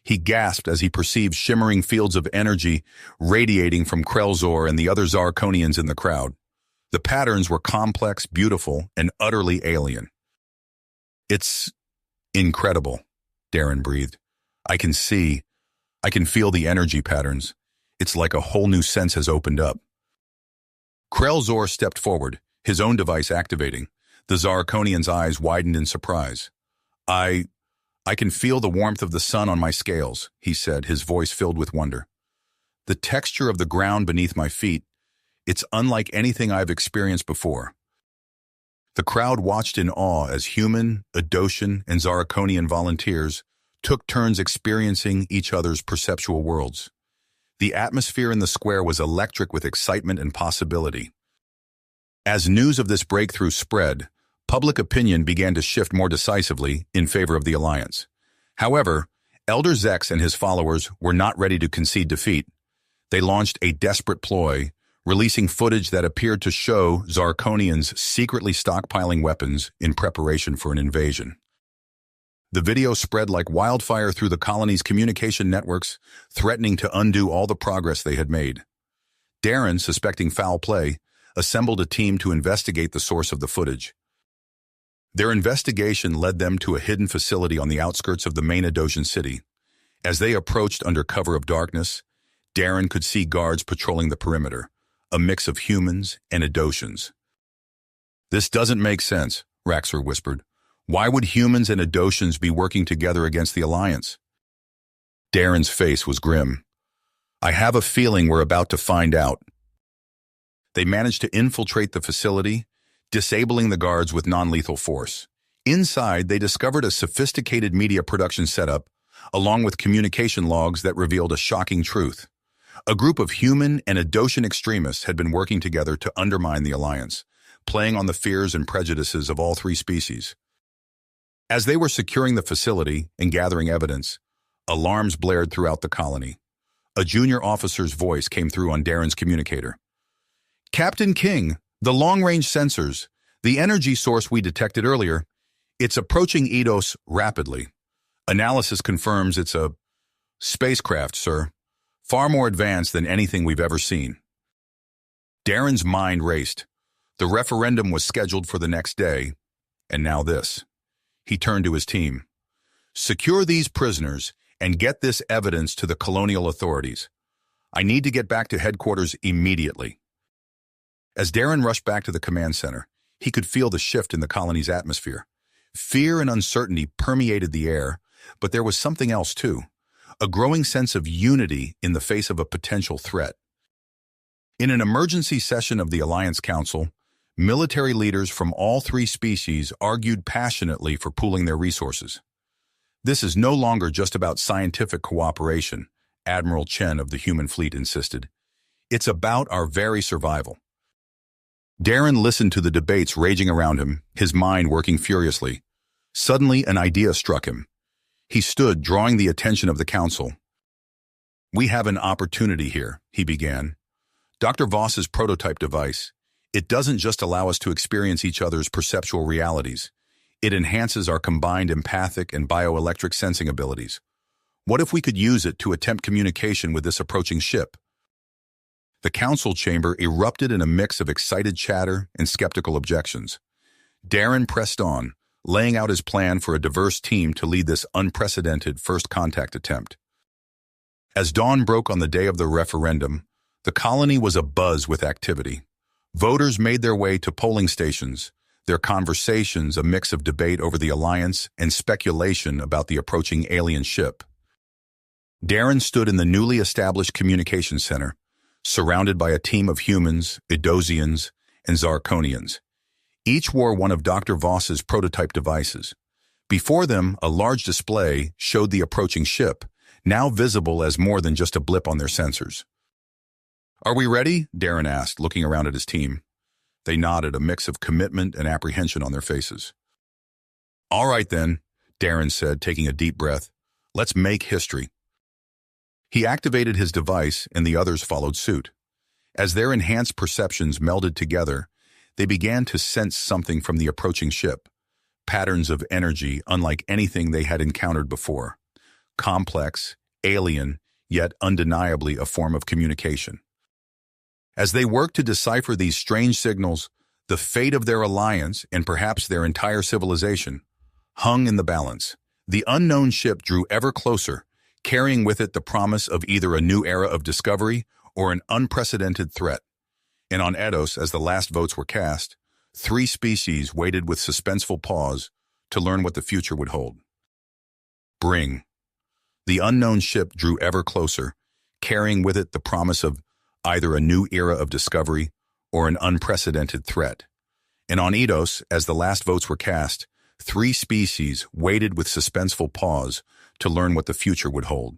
He gasped as he perceived shimmering fields of energy radiating from Krelzor and the other Zarkonians in the crowd. The patterns were complex, beautiful, and utterly alien. "It's incredible," Darren breathed. I can feel the energy patterns. It's like a whole new sense has opened up." Krelzor stepped forward, his own device activating. The Zarkonian's eyes widened in surprise. I can feel the warmth of the sun on my scales," he said, his voice filled with wonder. "The texture of the ground beneath my feet, it's unlike anything I've experienced before." The crowd watched in awe as human, Adoshan, and Zarkonian volunteers took turns experiencing each other's perceptual worlds. The atmosphere in the square was electric with excitement and possibility. As news of this breakthrough spread, public opinion began to shift more decisively in favor of the alliance. However, Elder Zex and his followers were not ready to concede defeat. They launched a desperate ploy, releasing footage that appeared to show Zarkonians secretly stockpiling weapons in preparation for an invasion. The video spread like wildfire through the colony's communication networks, threatening to undo all the progress they had made. Darren, suspecting foul play, assembled a team to investigate the source of the footage. Their investigation led them to a hidden facility on the outskirts of the main Adoshan city. As they approached under cover of darkness, Darren could see guards patrolling the perimeter, a mix of humans and Adoshans. "This doesn't make sense," Raxor whispered. "Why would humans and Adoshans be working together against the Alliance?" Darren's face was grim. "I have a feeling we're about to find out." They managed to infiltrate the facility, disabling the guards with non-lethal force. Inside, they discovered a sophisticated media production setup, along with communication logs that revealed a shocking truth. A group of human and Adoshan extremists had been working together to undermine the Alliance, playing on the fears and prejudices of all three species. As they were securing the facility and gathering evidence, alarms blared throughout the colony. A junior officer's voice came through on Darren's communicator. "Captain King, the long-range sensors, the energy source we detected earlier, it's approaching Eidos rapidly. Analysis confirms it's a spacecraft, sir, far more advanced than anything we've ever seen." Darren's mind raced. The referendum was scheduled for the next day, and now this. He turned to his team. "Secure these prisoners and get this evidence to the colonial authorities. I need to get back to headquarters immediately." As Darren rushed back to the command center, he could feel the shift in the colony's atmosphere. Fear and uncertainty permeated the air, but there was something else too, a growing sense of unity in the face of a potential threat. In an emergency session of the Alliance Council, military leaders from all three species argued passionately for pooling their resources. "This is no longer just about scientific cooperation," Admiral Chen of the human fleet insisted. "It's about our very survival." Darren listened to the debates raging around him, his mind working furiously. Suddenly, an idea struck him. He stood, drawing the attention of the council. "We have an opportunity here," he began. "Dr. Voss's prototype device, it doesn't just allow us to experience each other's perceptual realities. It enhances our combined empathic and bioelectric sensing abilities. What if we could use it to attempt communication with this approaching ship?" The council chamber erupted in a mix of excited chatter and skeptical objections. Darren pressed on, laying out his plan for a diverse team to lead this unprecedented first contact attempt. As dawn broke on the day of the referendum, the colony was abuzz with activity. Voters made their way to polling stations, their conversations a mix of debate over the alliance and speculation about the approaching alien ship. Darren stood in the newly established communication center, surrounded by a team of humans, Idosians, and Zarkonians. Each wore one of Dr. Voss's prototype devices. Before them, a large display showed the approaching ship, now visible as more than just a blip on their sensors. "Are we ready?" Darren asked, looking around at his team. They nodded, a mix of commitment and apprehension on their faces. "All right then," Darren said, taking a deep breath. "Let's make history." He activated his device, and the others followed suit. As their enhanced perceptions melded together, they began to sense something from the approaching ship. Patterns of energy unlike anything they had encountered before. Complex, alien, yet undeniably a form of communication. As they worked to decipher these strange signals, the fate of their alliance, and perhaps their entire civilization, hung in the balance. The unknown ship drew ever closer, carrying with it the promise of either a new era of discovery or an unprecedented threat. And on Eidos, as the last votes were cast, 3 species waited with suspenseful pause to learn what the future would hold. Bring. The unknown ship drew ever closer, carrying with it the promise of either a new era of discovery or an unprecedented threat. And on Eidos, as the last votes were cast, 3 species waited with suspenseful pause to learn what the future would hold.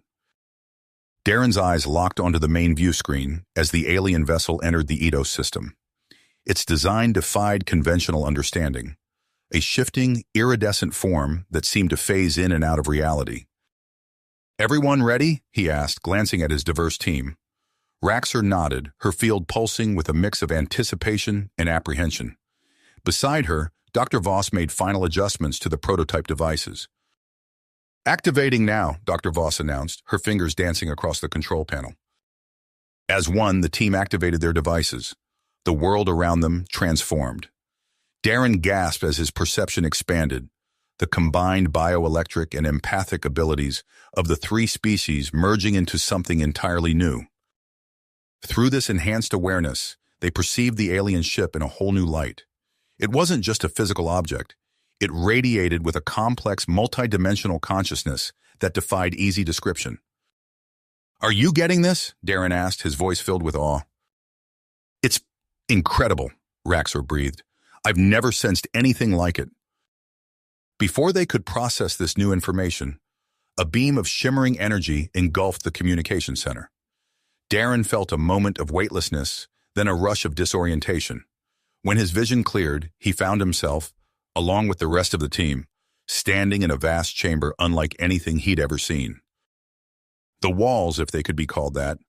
Darren's eyes locked onto the main view screen as the alien vessel entered the Eidos system. Its design defied conventional understanding, a shifting, iridescent form that seemed to phase in and out of reality. "Everyone ready?" he asked, glancing at his diverse team. Raxor nodded, her field pulsing with a mix of anticipation and apprehension. Beside her, Dr. Voss made final adjustments to the prototype devices. "Activating now," Dr. Voss announced, her fingers dancing across the control panel. As one, the team activated their devices. The world around them transformed. Darren gasped as his perception expanded, the combined bioelectric and empathic abilities of the 3 species merging into something entirely new. Through this enhanced awareness, they perceived the alien ship in a whole new light. It wasn't just a physical object. It radiated with a complex, multidimensional consciousness that defied easy description. "Are you getting this?" Darren asked, his voice filled with awe. "It's incredible," Raxor breathed. "I've never sensed anything like it." Before they could process this new information, a beam of shimmering energy engulfed the communication center. Darren felt a moment of weightlessness, then a rush of disorientation. When his vision cleared, he found himself, along with the rest of the team, standing in a vast chamber unlike anything he'd ever seen. The walls, if they could be called that,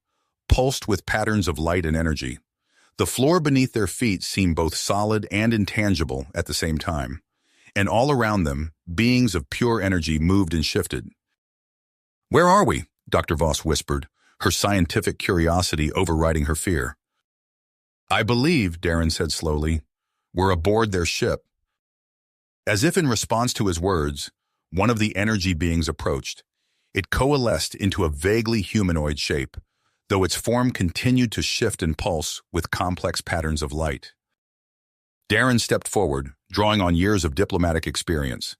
pulsed with patterns of light and energy. The floor beneath their feet seemed both solid and intangible at the same time, and all around them, beings of pure energy moved and shifted. "Where are we?" Dr. Voss whispered, her scientific curiosity overriding her fear. "I believe," Darren said slowly, "we're aboard their ship." As if in response to his words, one of the energy beings approached. It coalesced into a vaguely humanoid shape, though its form continued to shift and pulse with complex patterns of light. Darren stepped forward, drawing on years of diplomatic experience.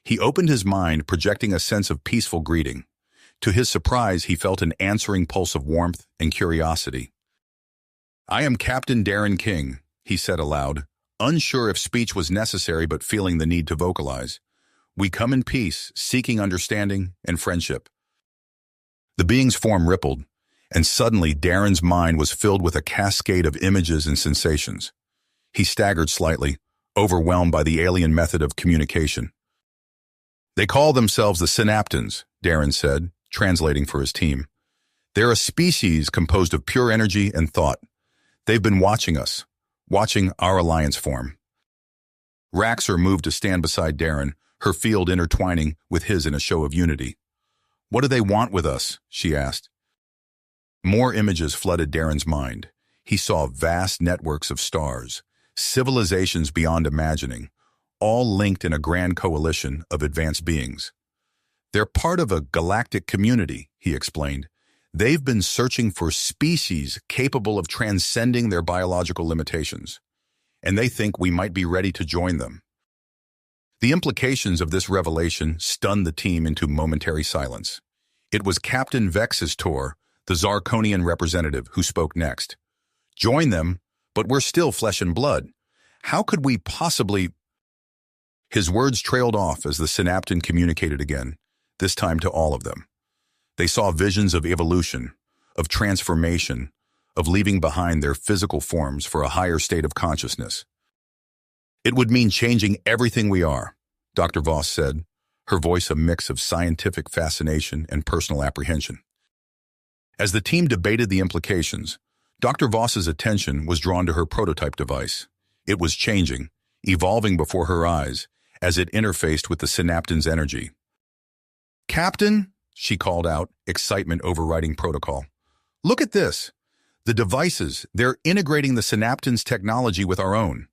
He opened his mind, projecting a sense of peaceful greeting. To his surprise, he felt an answering pulse of warmth and curiosity. "I am Captain Darren King," he said aloud, unsure if speech was necessary but feeling the need to vocalize. "We come in peace, seeking understanding and friendship." The being's form rippled, and suddenly Darren's mind was filled with a cascade of images and sensations. He staggered slightly, overwhelmed by the alien method of communication. "They call themselves the Synaptons," Darren said, translating for his team. "They're a species composed of pure energy and thought. They've been watching us, watching our alliance form." Raxor moved to stand beside Darren, her field intertwining with his in a show of unity. "What do they want with us?" she asked. More images flooded Darren's mind. He saw vast networks of stars, civilizations beyond imagining, all linked in a grand coalition of advanced beings. "They're part of a galactic community," he explained. "They've been searching for species capable of transcending their biological limitations, and they think we might be ready to join them." The implications of this revelation stunned the team into momentary silence. It was Captain Vex's Tor, the Zarkonian representative, who spoke next. "Join them? But we're still flesh and blood. How could we possibly—" His words trailed off as the Synapton communicated again, this time to all of them. They saw visions of evolution, of transformation, of leaving behind their physical forms for a higher state of consciousness. It would mean changing everything we are, Dr. Voss said, her voice a mix of scientific fascination and personal apprehension. As the team debated the implications, Dr. Voss's attention was drawn to her prototype device. It was changing, evolving before her eyes, as it interfaced with the synapton's energy. "Captain," she called out, excitement overriding protocol. "Look at this. The devices, they're integrating the synapton's technology with our own.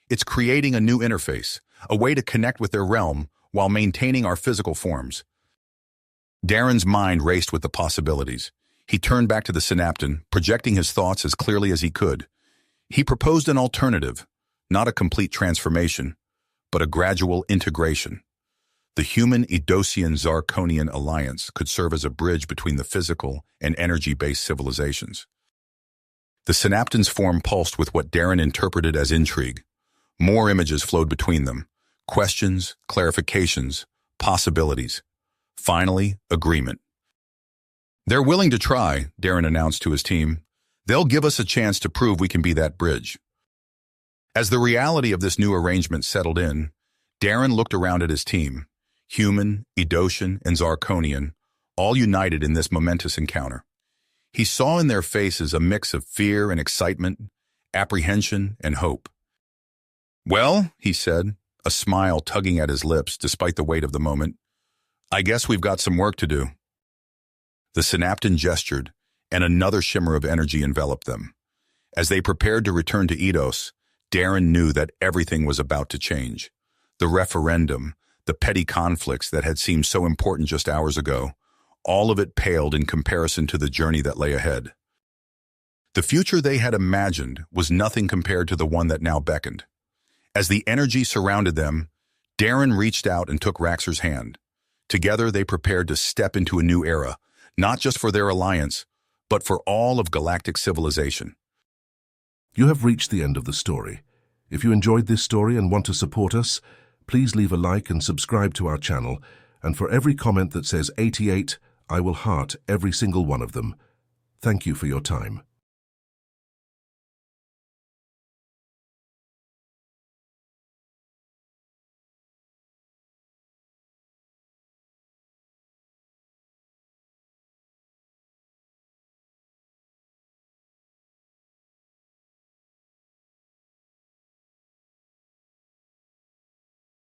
It's creating a new interface, a way to connect with their realm while maintaining our physical forms." Darren's mind raced with the possibilities. He turned back to the synapton, projecting his thoughts as clearly as he could. He proposed an alternative, not a complete transformation, but a gradual integration. The human-Edosian-Zarkonian alliance could serve as a bridge between the physical and energy-based civilizations. The synapton's form pulsed with what Darren interpreted as intrigue. More images flowed between them. Questions, clarifications, possibilities. Finally, agreement. "They're willing to try," Darren announced to his team. "They'll give us a chance to prove we can be that bridge." As the reality of this new arrangement settled in, Darren looked around at his team. Human, Edosian, and Zarkonian, all united in this momentous encounter. He saw in their faces a mix of fear and excitement, apprehension and hope. "Well," he said, a smile tugging at his lips despite the weight of the moment, "I guess we've got some work to do." The synapton gestured, and another shimmer of energy enveloped them. As they prepared to return to Eidos, Darren knew that everything was about to change. The referendum, the petty conflicts that had seemed so important just hours ago, all of it paled in comparison to the journey that lay ahead. The future they had imagined was nothing compared to the one that now beckoned. As the energy surrounded them, Darren reached out and took Raxor's hand. Together they prepared to step into a new era, not just for their alliance, but for all of galactic civilization. You have reached the end of the story. If you enjoyed this story and want to support us, please leave a like and subscribe to our channel, and for every comment that says 88, I will heart every single one of them. Thank you for your time.